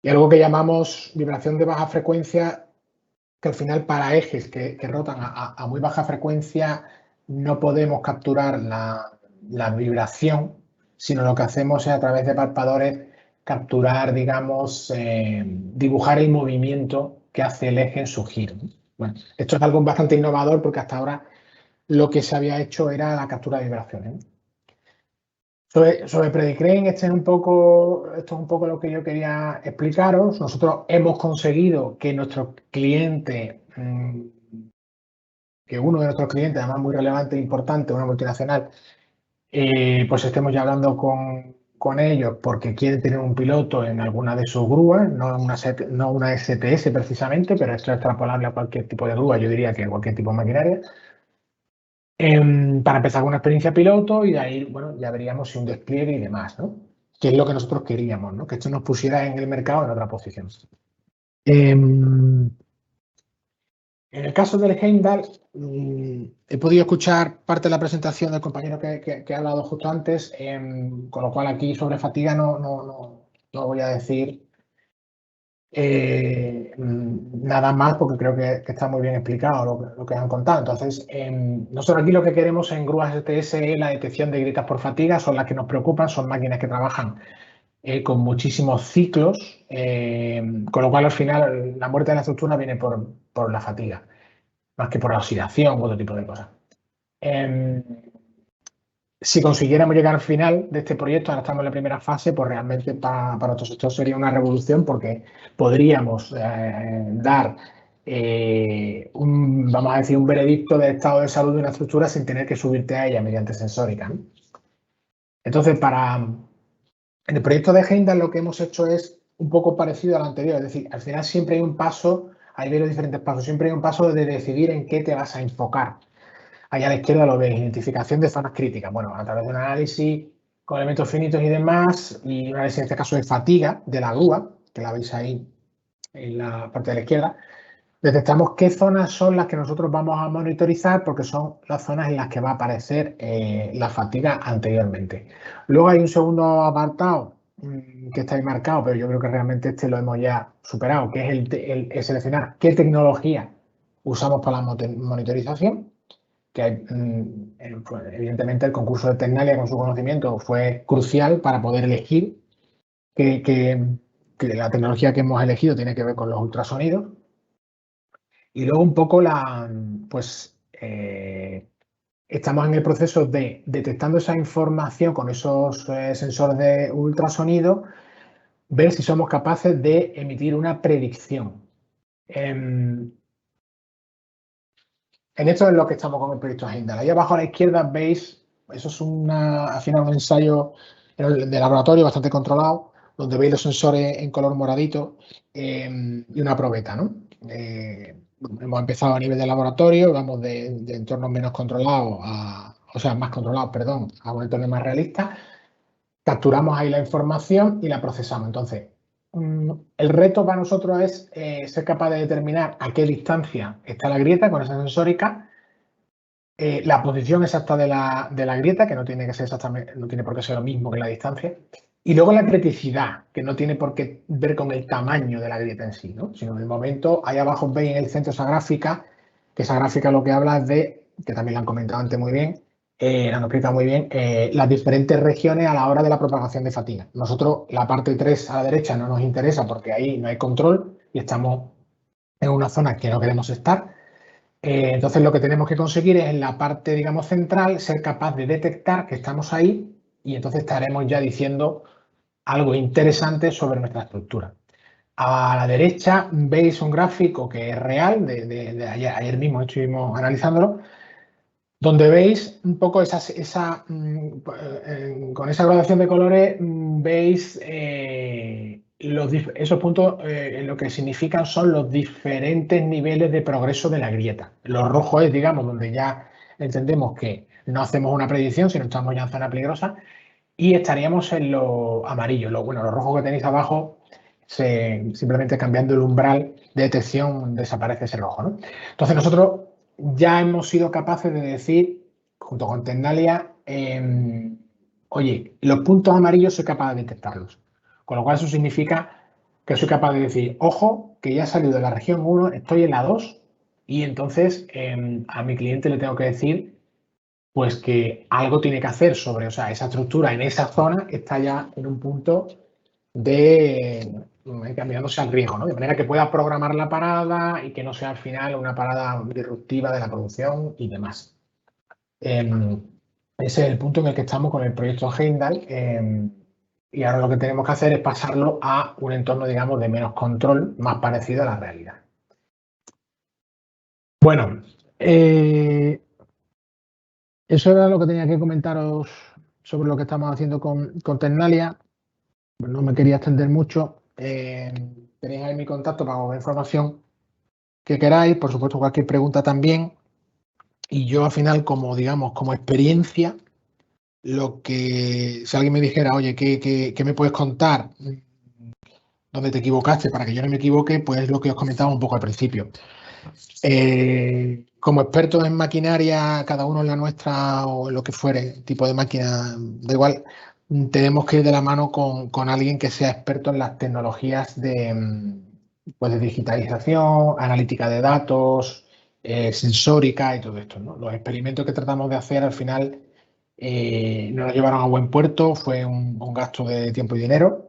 [SPEAKER 5] Y algo que llamamos vibración de baja frecuencia, que al final para ejes que rotan a muy baja frecuencia no podemos capturar la vibración, sino lo que hacemos es a través de palpadores capturar, digamos, dibujar el movimiento que hace el eje en su giro. Bueno, esto es algo bastante innovador porque hasta ahora lo que se había hecho era la captura de vibraciones. Sobre Predicrane, esto es un poco lo que yo quería explicaros. Nosotros hemos conseguido que nuestro cliente, que uno de nuestros clientes, además muy relevante e importante, una multinacional, pues estemos ya hablando con ellos porque quieren tener un piloto en alguna de sus grúas, no una SPS precisamente, pero esto es extrapolable a cualquier tipo de grúa, yo diría que a cualquier tipo de maquinaria. Para empezar con una experiencia piloto y de ahí, bueno, ya veríamos si un despliegue y demás, ¿no? Que es lo que nosotros queríamos, ¿no? Que esto nos pusiera en el mercado en otra posición. En el caso del Heimdall, he podido escuchar parte de la presentación del compañero que ha hablado justo antes, con lo cual aquí sobre fatiga no voy a decir nada más porque creo que está muy bien explicado lo que han contado. Entonces, nosotros aquí lo que queremos en grúas STS es la detección de grietas por fatiga, son las que nos preocupan, son máquinas que trabajan con muchísimos ciclos, con lo cual al final la muerte de la estructura viene por la fatiga, más que por la oxidación u otro tipo de cosas. Si consiguiéramos llegar al final de este proyecto, ahora estamos en la primera fase, pues realmente para nuestro sector sería una revolución porque podríamos dar vamos a decir, un veredicto del estado de salud de una estructura sin tener que subirte a ella mediante sensórica, ¿no? Entonces, en el proyecto de Heimdall lo que hemos hecho es un poco parecido al anterior, es decir, al final siempre hay un paso, hay varios diferentes pasos, siempre hay un paso de decidir en qué te vas a enfocar. Ahí a la izquierda lo veis, identificación de zonas críticas. Bueno, a través de un análisis con elementos finitos y demás, y un análisis en este caso de fatiga de la grúa, que la veis ahí en la parte de la izquierda, detectamos qué zonas son las que nosotros vamos a monitorizar porque son las zonas en las que va a aparecer la fatiga anteriormente. Luego hay un segundo apartado que está ahí marcado, pero yo creo que realmente este lo hemos ya superado, que es el seleccionar qué tecnología usamos para la monitorización. Que evidentemente el concurso de Tecnalia con su conocimiento fue crucial para poder elegir que la tecnología que hemos elegido tiene que ver con los ultrasonidos. Y luego un poco estamos en el proceso de detectando esa información con esos sensores de ultrasonido, ver si somos capaces de emitir una predicción. En esto es lo que estamos con el proyecto Heimdall. Ahí abajo a la izquierda veis, eso es al final un ensayo de laboratorio bastante controlado, donde veis los sensores en color moradito y una probeta, ¿no? Hemos empezado a nivel de laboratorio, vamos de entornos menos controlados más controlados, perdón, a un entorno más realista. Capturamos ahí la información y la procesamos. Entonces, el reto para nosotros es ser capaz de determinar a qué distancia está la grieta con esa sensórica, la posición exacta de la grieta, que no tiene que ser exactamente, no tiene por qué ser lo mismo que la distancia, y luego la criticidad, que no tiene por qué ver con el tamaño de la grieta en sí, ¿no? Sino en el momento, ahí abajo veis en el centro esa gráfica, que esa gráfica lo que habla es de, que también la han comentado antes muy bien, la han explicado muy bien, las diferentes regiones a la hora de la propagación de fatiga. Nosotros, la parte 3 a la derecha no nos interesa porque ahí no hay control y estamos en una zona que no queremos estar. Entonces, lo que tenemos que conseguir es en la parte, digamos, central, ser capaz de detectar que estamos ahí y entonces estaremos ya diciendo algo interesante sobre nuestra estructura. A la derecha veis un gráfico que es real, de ayer mismo estuvimos analizándolo, donde veis un poco con esa gradación de colores, veis esos puntos, lo que significan son los diferentes niveles de progreso de la grieta. Lo rojo es, digamos, donde ya entendemos que no hacemos una predicción, sino estamos ya en zona peligrosa, y estaríamos en lo amarillo. Lo rojo que tenéis abajo, simplemente cambiando el umbral de detección desaparece ese rojo, ¿no? Entonces nosotros ya hemos sido capaces de decir, junto con Tecnalia, oye, los puntos amarillos soy capaz de detectarlos. Con lo cual eso significa que soy capaz de decir, ojo, que ya he salido de la región 1, estoy en la 2 y entonces a mi cliente le tengo que decir pues que algo tiene que hacer sobre, o sea, esa estructura en esa zona está ya en un punto de encaminándose al riesgo, ¿no? De manera que pueda programar la parada y que no sea al final una parada disruptiva de la producción y demás. Ese es el punto en el que estamos con el proyecto Heimdall y ahora lo que tenemos que hacer es pasarlo a un entorno, digamos, de menos control, más parecido a la realidad. Bueno, eso era lo que tenía que comentaros sobre lo que estamos haciendo con Tecnalia. No me quería extender mucho. Tenéis ahí mi contacto para cualquier información que queráis. Por supuesto, cualquier pregunta también. Y yo al final, como digamos, como experiencia, si alguien me dijera, oye, ¿qué me puedes contar? ¿Dónde te equivocaste? Para que yo no me equivoque, pues lo que os comentaba un poco al principio. Como expertos en maquinaria, cada uno en la nuestra o en lo que fuere, tipo de máquina, da igual, tenemos que ir de la mano con alguien que sea experto en las tecnologías de digitalización, analítica de datos, sensórica y todo esto, ¿no? Los experimentos que tratamos de hacer al final no nos llevaron a buen puerto, fue un gasto de tiempo y dinero.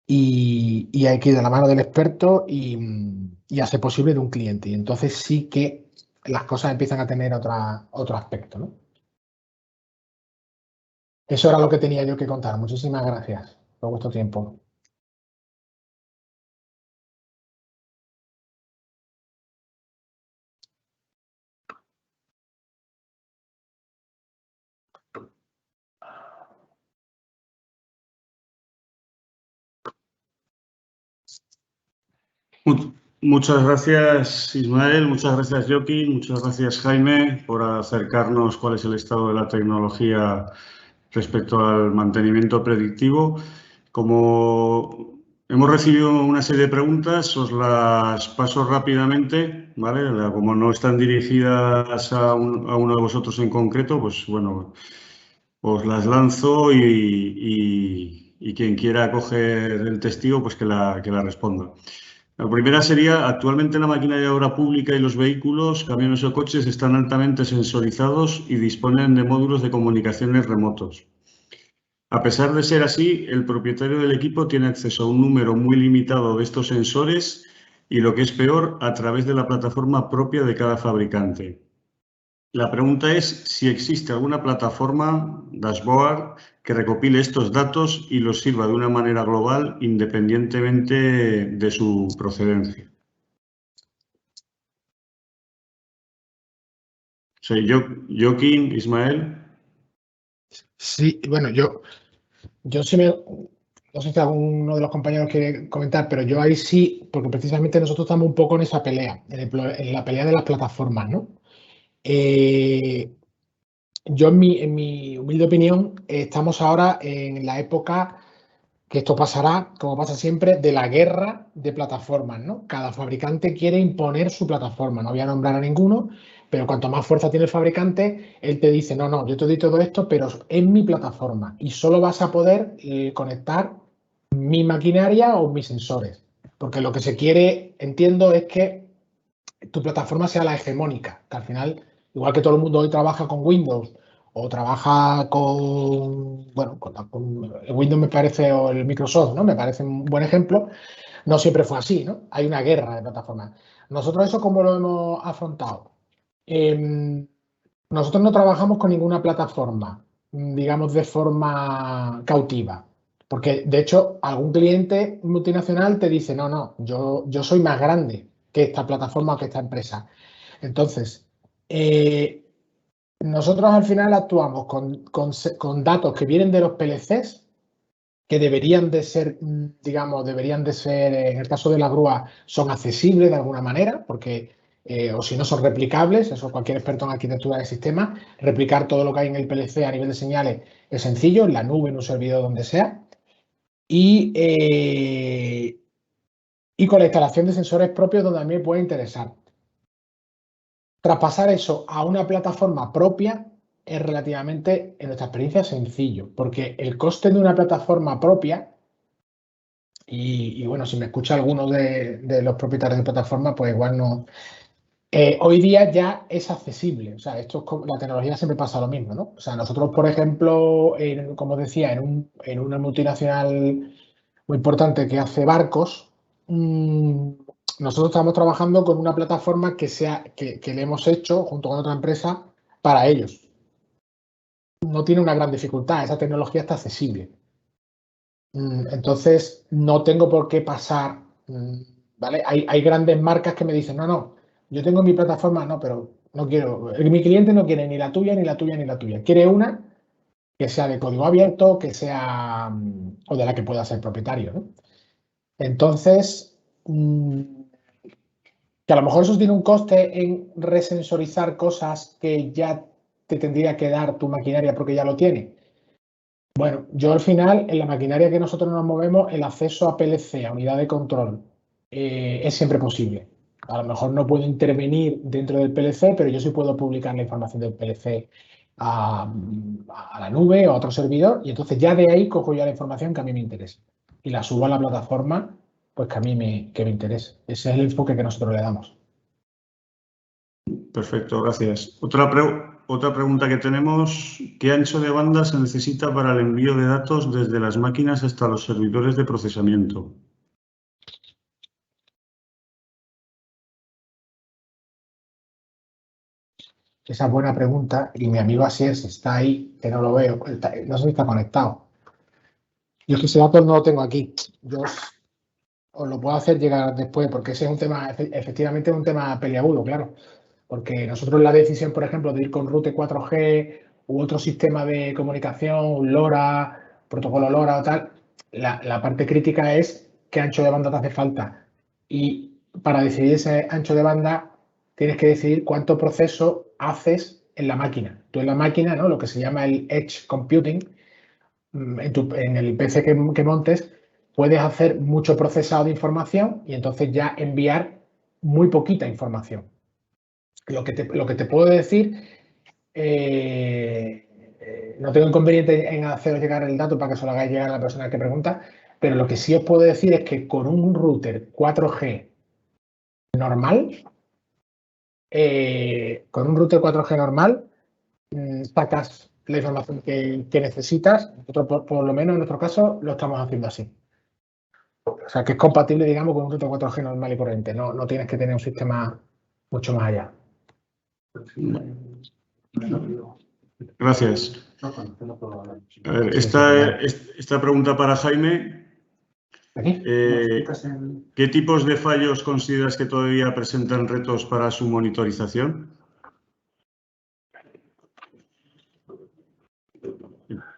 [SPEAKER 5] Y hay que ir de la mano del experto y hacer posible de un cliente. Y entonces sí que las cosas empiezan a tener otro aspecto, ¿no? Eso era lo que tenía yo que contar. Muchísimas gracias por vuestro tiempo.
[SPEAKER 1] Muchas gracias, Ismael, muchas gracias, Joaquín, muchas gracias, Jaime, por acercarnos cuál es el estado de la tecnología respecto al mantenimiento predictivo. Como hemos recibido una serie de preguntas, os las paso rápidamente, ¿vale? Como no están dirigidas a uno de vosotros en concreto, pues bueno, os las lanzo y quien quiera coger el testigo, pues que la responda. La primera sería, actualmente la maquinaria de obra pública y los vehículos, camiones o coches están altamente sensorizados y disponen de módulos de comunicaciones remotos. A pesar de ser así, el propietario del equipo tiene acceso a un número muy limitado de estos sensores y, lo que es peor, a través de la plataforma propia de cada fabricante. La pregunta es si existe alguna plataforma, dashboard, que recopile estos datos y los sirva de una manera global independientemente de su procedencia. Soy Joaquín, Ismael.
[SPEAKER 5] Sí, bueno, yo yo sí no sé si alguno de los compañeros quiere comentar, pero yo ahí sí, porque precisamente nosotros estamos un poco en esa pelea, en la pelea de las plataformas, ¿no? Yo en mi humilde opinión, estamos ahora en la época que esto pasará, como pasa siempre, de la guerra de plataformas, ¿no? Cada fabricante quiere imponer su plataforma. No voy a nombrar a ninguno, pero cuanto más fuerza tiene el fabricante, él te dice, no, no, yo te doy todo esto, pero en mi plataforma y solo vas a poder conectar mi maquinaria o mis sensores. Porque lo que se quiere, entiendo, es que tu plataforma sea la hegemónica, que al final, igual que todo el mundo hoy trabaja con Windows o trabaja con, bueno, con el Windows me parece, o el Microsoft, ¿no? Me parece un buen ejemplo. No siempre fue así, ¿no? Hay una guerra de plataformas. Nosotros eso, ¿cómo lo hemos afrontado? Nosotros no trabajamos con ninguna plataforma, digamos, de forma cautiva. Porque, de hecho, algún cliente multinacional te dice, no, no, yo soy más grande que esta plataforma o que esta empresa. Entonces, nosotros al final actuamos con datos que vienen de los PLCs, que deberían de ser, digamos, en el caso de la grúa, son accesibles de alguna manera, porque, o si no, son replicables. Eso cualquier experto en arquitectura de sistemas, replicar todo lo que hay en el PLC a nivel de señales es sencillo, en la nube, en un servidor, donde sea. Y con la instalación de sensores propios, donde a mí me puede interesar. Traspasar eso a una plataforma propia es relativamente, en nuestra experiencia, sencillo, porque el coste de una plataforma propia, y bueno, si me escucha alguno de los propietarios de plataforma, pues igual no. Hoy día ya es accesible, o sea, la tecnología siempre pasa lo mismo, ¿no? O sea, nosotros, por ejemplo, como decía, en una multinacional muy importante que hace barcos, nosotros estamos trabajando con una plataforma que le hemos hecho junto con otra empresa para ellos. No tiene una gran dificultad, esa tecnología está accesible. Entonces, no tengo por qué pasar, ¿vale? Hay grandes marcas que me dicen, no, no, yo tengo mi plataforma, no, pero no quiero, mi cliente no quiere ni la tuya, ni la tuya, ni la tuya. Quiere una que sea de código abierto, que sea, o de la que pueda ser propietario, ¿no? Entonces, que a lo mejor eso tiene un coste en resensorizar cosas que ya te tendría que dar tu maquinaria porque ya lo tiene. Bueno, yo al final, en la maquinaria que nosotros nos movemos, el acceso a PLC, a unidad de control, es siempre posible. A lo mejor no puedo intervenir dentro del PLC, pero yo sí puedo publicar la información del PLC a la nube o a otro servidor, y entonces ya de ahí cojo yo la información que a mí me interesa y la subo a la plataforma, pues que a mí me interese. Ese es el enfoque que nosotros le damos.
[SPEAKER 1] Perfecto, gracias. Otra pregunta que tenemos, ¿qué ancho de banda se necesita para el envío de datos desde las máquinas hasta los servidores de procesamiento?
[SPEAKER 5] Esa es buena pregunta y mi amigo Asier, si está ahí, que no lo veo, no sé si está conectado. Yo es que ese dato no lo tengo aquí. Yo os lo puedo hacer llegar después, porque ese es un tema, efectivamente es un tema peliagudo, claro. Porque nosotros la decisión, por ejemplo, de ir con Route 4G u otro sistema de comunicación, un LoRa, protocolo LoRa o tal, la parte crítica es qué ancho de banda te hace falta. Y para decidir ese ancho de banda, tienes que decidir cuánto proceso haces en la máquina. Tú en la máquina, ¿no? Lo que se llama el Edge Computing, en el PC que montes, puedes hacer mucho procesado de información y entonces ya enviar muy poquita información. Lo que te puedo decir, no tengo inconveniente en haceros llegar el dato para que se lo hagáis llegar a la persona que pregunta, pero lo que sí os puedo decir es que con un router 4G normal, sacas la información que necesitas. Nosotros, por lo menos en nuestro caso, lo estamos haciendo así. O sea, que es compatible, digamos, con un router 4G normal y corriente. No tienes que tener un sistema mucho más allá.
[SPEAKER 1] Gracias. A ver, esta pregunta para Jaime. ¿Qué tipos de fallos consideras que todavía presentan retos para su monitorización?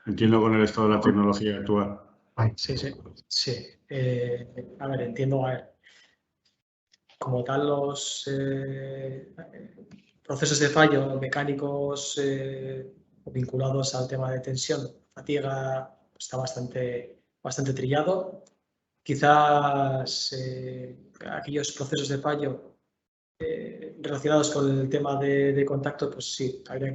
[SPEAKER 1] Entiendo con el estado de la tecnología actual.
[SPEAKER 4] Sí. A ver, entiendo. Como tal, los procesos de fallo mecánicos vinculados al tema de tensión, fatiga, está bastante trillado. Quizás aquellos procesos de fallo relacionados con el tema de contacto, pues sí, habría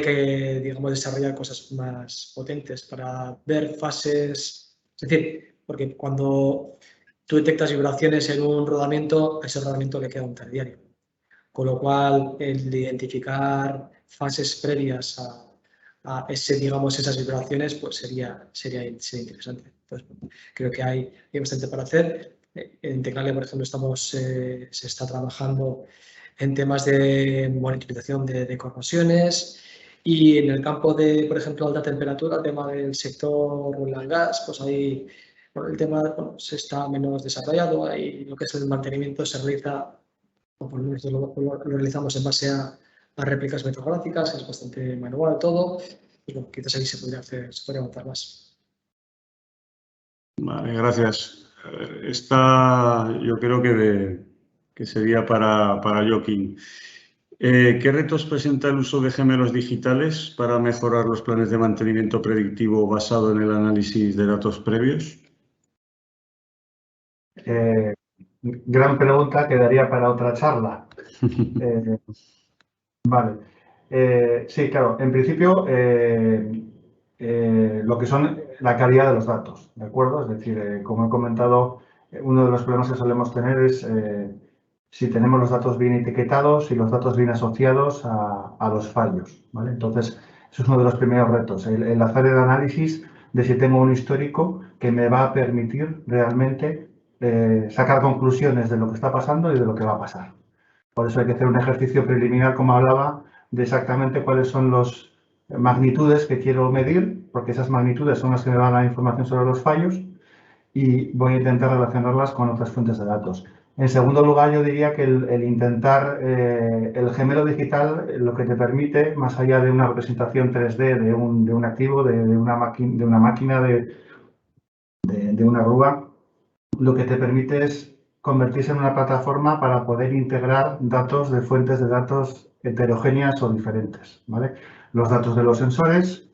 [SPEAKER 4] que digamos, desarrollar cosas más potentes para ver fases. Es decir, porque cuando tú detectas vibraciones en un rodamiento, a ese rodamiento le queda un terciario. Con lo cual, el de identificar fases previas a esas vibraciones, pues sería interesante. Entonces, creo que hay bastante para hacer. En Tecnalia, por ejemplo, se está trabajando en temas de monitorización de corrosiones, y en el campo de, por ejemplo, alta temperatura, el tema del sector oil and gas, pues ahí el tema se está menos desarrollado. Ahí lo que es el mantenimiento se realiza, o por lo menos lo realizamos en base a réplicas metrográficas, es bastante manual todo, y bueno, quizás ahí se podría avanzar más.
[SPEAKER 1] Vale, gracias. Esta yo creo que sería para Joaquín. ¿Qué retos presenta el uso de gemelos digitales para mejorar los planes de mantenimiento predictivo basado en el análisis de datos previos?
[SPEAKER 6] Gran pregunta, quedaría para otra charla. Vale. Sí, claro, en principio lo que son la calidad de los datos, ¿de acuerdo? Es decir, como he comentado, uno de los problemas que solemos tener es si tenemos los datos bien etiquetados y los datos bien asociados a los fallos, ¿vale? Entonces, eso es uno de los primeros retos, el hacer el análisis de si tengo un histórico que me va a permitir realmente sacar conclusiones de lo que está pasando y de lo que va a pasar. Por eso hay que hacer un ejercicio preliminar, como hablaba, de exactamente cuáles son las magnitudes que quiero medir, porque esas magnitudes son las que me dan la información sobre los fallos, y voy a intentar relacionarlas con otras fuentes de datos. En segundo lugar, yo diría que el intentar, el gemelo digital lo que te permite, más allá de una representación 3D de un activo, de una máquina, de una grúa, lo que te permite es convertirse en una plataforma para poder integrar datos de fuentes de datos heterogéneas o diferentes, ¿vale? Los datos de los sensores,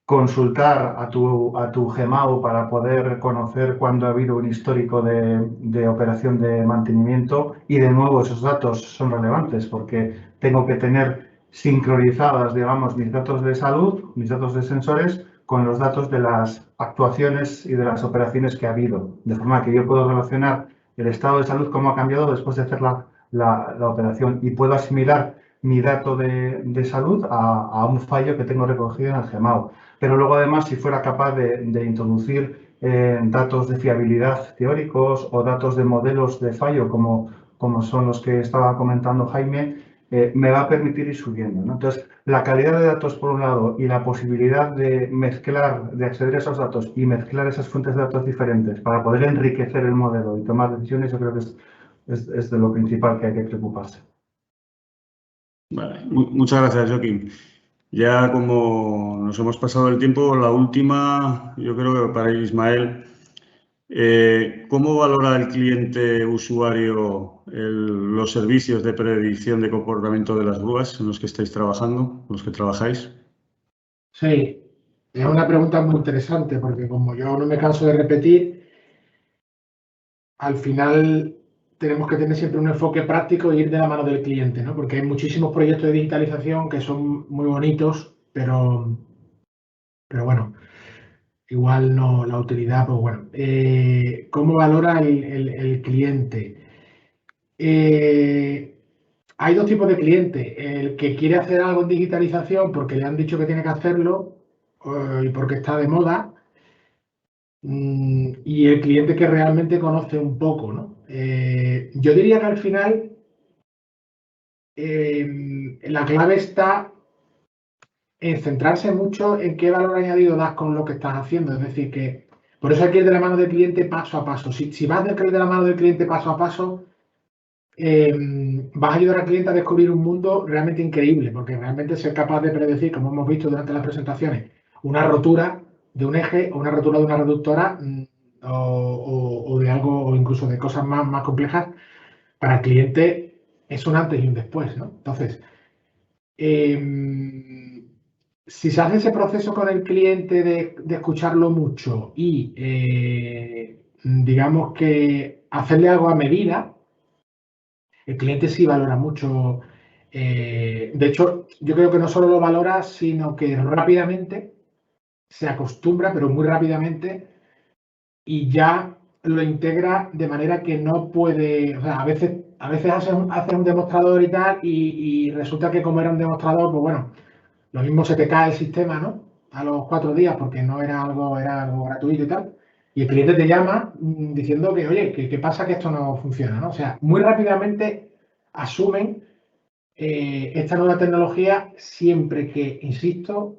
[SPEAKER 6] consultar a tu GEMAO para poder conocer cuándo ha habido un histórico de operación de mantenimiento, y de nuevo esos datos son relevantes porque tengo que tener sincronizadas, digamos, mis datos de salud, mis datos de sensores con los datos de las actuaciones y de las operaciones que ha habido, de forma que yo puedo relacionar el estado de salud, cómo ha cambiado después de hacer la operación, y puedo asimilar mi dato de salud a un fallo que tengo recogido en el GEMAO. Pero luego, además, si fuera capaz de introducir datos de fiabilidad teóricos o datos de modelos de fallo, como son los que estaba comentando Jaime, me va a permitir ir subiendo, ¿no? Entonces, la calidad de datos por un lado y la posibilidad de mezclar, de acceder a esos datos y mezclar esas fuentes de datos diferentes para poder enriquecer el modelo y tomar decisiones, yo creo que es de lo principal que hay que preocuparse.
[SPEAKER 1] Vale, muchas gracias, Joaquín. Ya como nos hemos pasado el tiempo, la última, yo creo que para Ismael, ¿cómo valora el cliente usuario los servicios de predicción de comportamiento de las grúas en los que estáis trabajando, en los que trabajáis?
[SPEAKER 5] Sí, es una pregunta muy interesante porque, como yo no me canso de repetir, al final tenemos que tener siempre un enfoque práctico e ir de la mano del cliente, ¿no? Porque hay muchísimos proyectos de digitalización que son muy bonitos, pero bueno, igual no la utilidad, pues bueno. ¿Cómo valora el cliente? Hay dos tipos de cliente. El que quiere hacer algo en digitalización porque le han dicho que tiene que hacerlo y porque está de moda, y el cliente que realmente conoce un poco, ¿no? Yo diría que al final la clave está en centrarse mucho en qué valor añadido das con lo que estás haciendo. Es decir, que por eso hay que ir de la mano del cliente paso a paso. Si vas de la mano del cliente paso a paso, vas a ayudar al cliente a descubrir un mundo realmente increíble, porque realmente ser capaz de predecir, como hemos visto durante las presentaciones, una rotura de un eje o una rotura de una reductora o de algo, o incluso de cosas más complejas, para el cliente es un antes y un después, ¿no? Entonces, si se hace ese proceso con el cliente de escucharlo mucho y, digamos que hacerle algo a medida, el cliente sí valora mucho. De hecho, yo creo que no solo lo valora, sino que rápidamente se acostumbra, pero muy rápidamente, y ya lo integra de manera que no puede. O sea, a veces hace un demostrador y tal, y resulta que como era un demostrador, pues bueno, lo mismo se te cae el sistema, ¿no? A los 4 días, porque no era algo gratuito y tal. Y el cliente te llama diciendo que, oye, ¿qué pasa que esto no funciona, ¿no? O sea, muy rápidamente asumen esta nueva tecnología siempre que, insisto,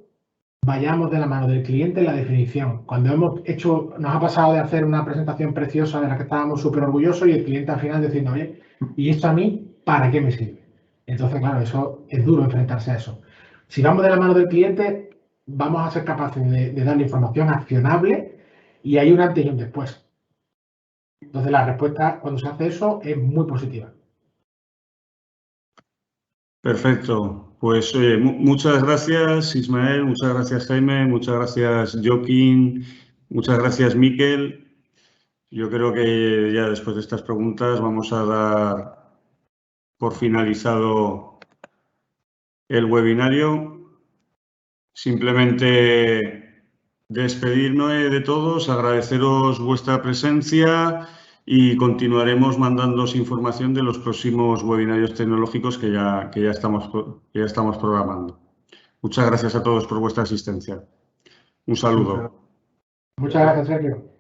[SPEAKER 5] vayamos de la mano del cliente en la definición. Cuando nos ha pasado de hacer una presentación preciosa de la que estábamos súper orgullosos y el cliente al final diciendo, oye, ¿y esto a mí para qué me sirve? Entonces, claro, eso es duro enfrentarse a eso. Si vamos de la mano del cliente, vamos a ser capaces de darle información accionable y hay un antes y un después. Entonces, la respuesta cuando se hace eso es muy positiva.
[SPEAKER 1] Perfecto. Pues muchas gracias, Ismael, muchas gracias, Jaime, muchas gracias, Joaquín, muchas gracias, Miquel. Yo creo que ya después de estas preguntas vamos a dar por finalizado el webinario. Simplemente despedirme de todos, agradeceros vuestra presencia y continuaremos mandándoos información de los próximos webinarios tecnológicos que ya estamos programando. Muchas gracias a todos por vuestra asistencia. Un saludo.
[SPEAKER 5] Muchas gracias, Sergio.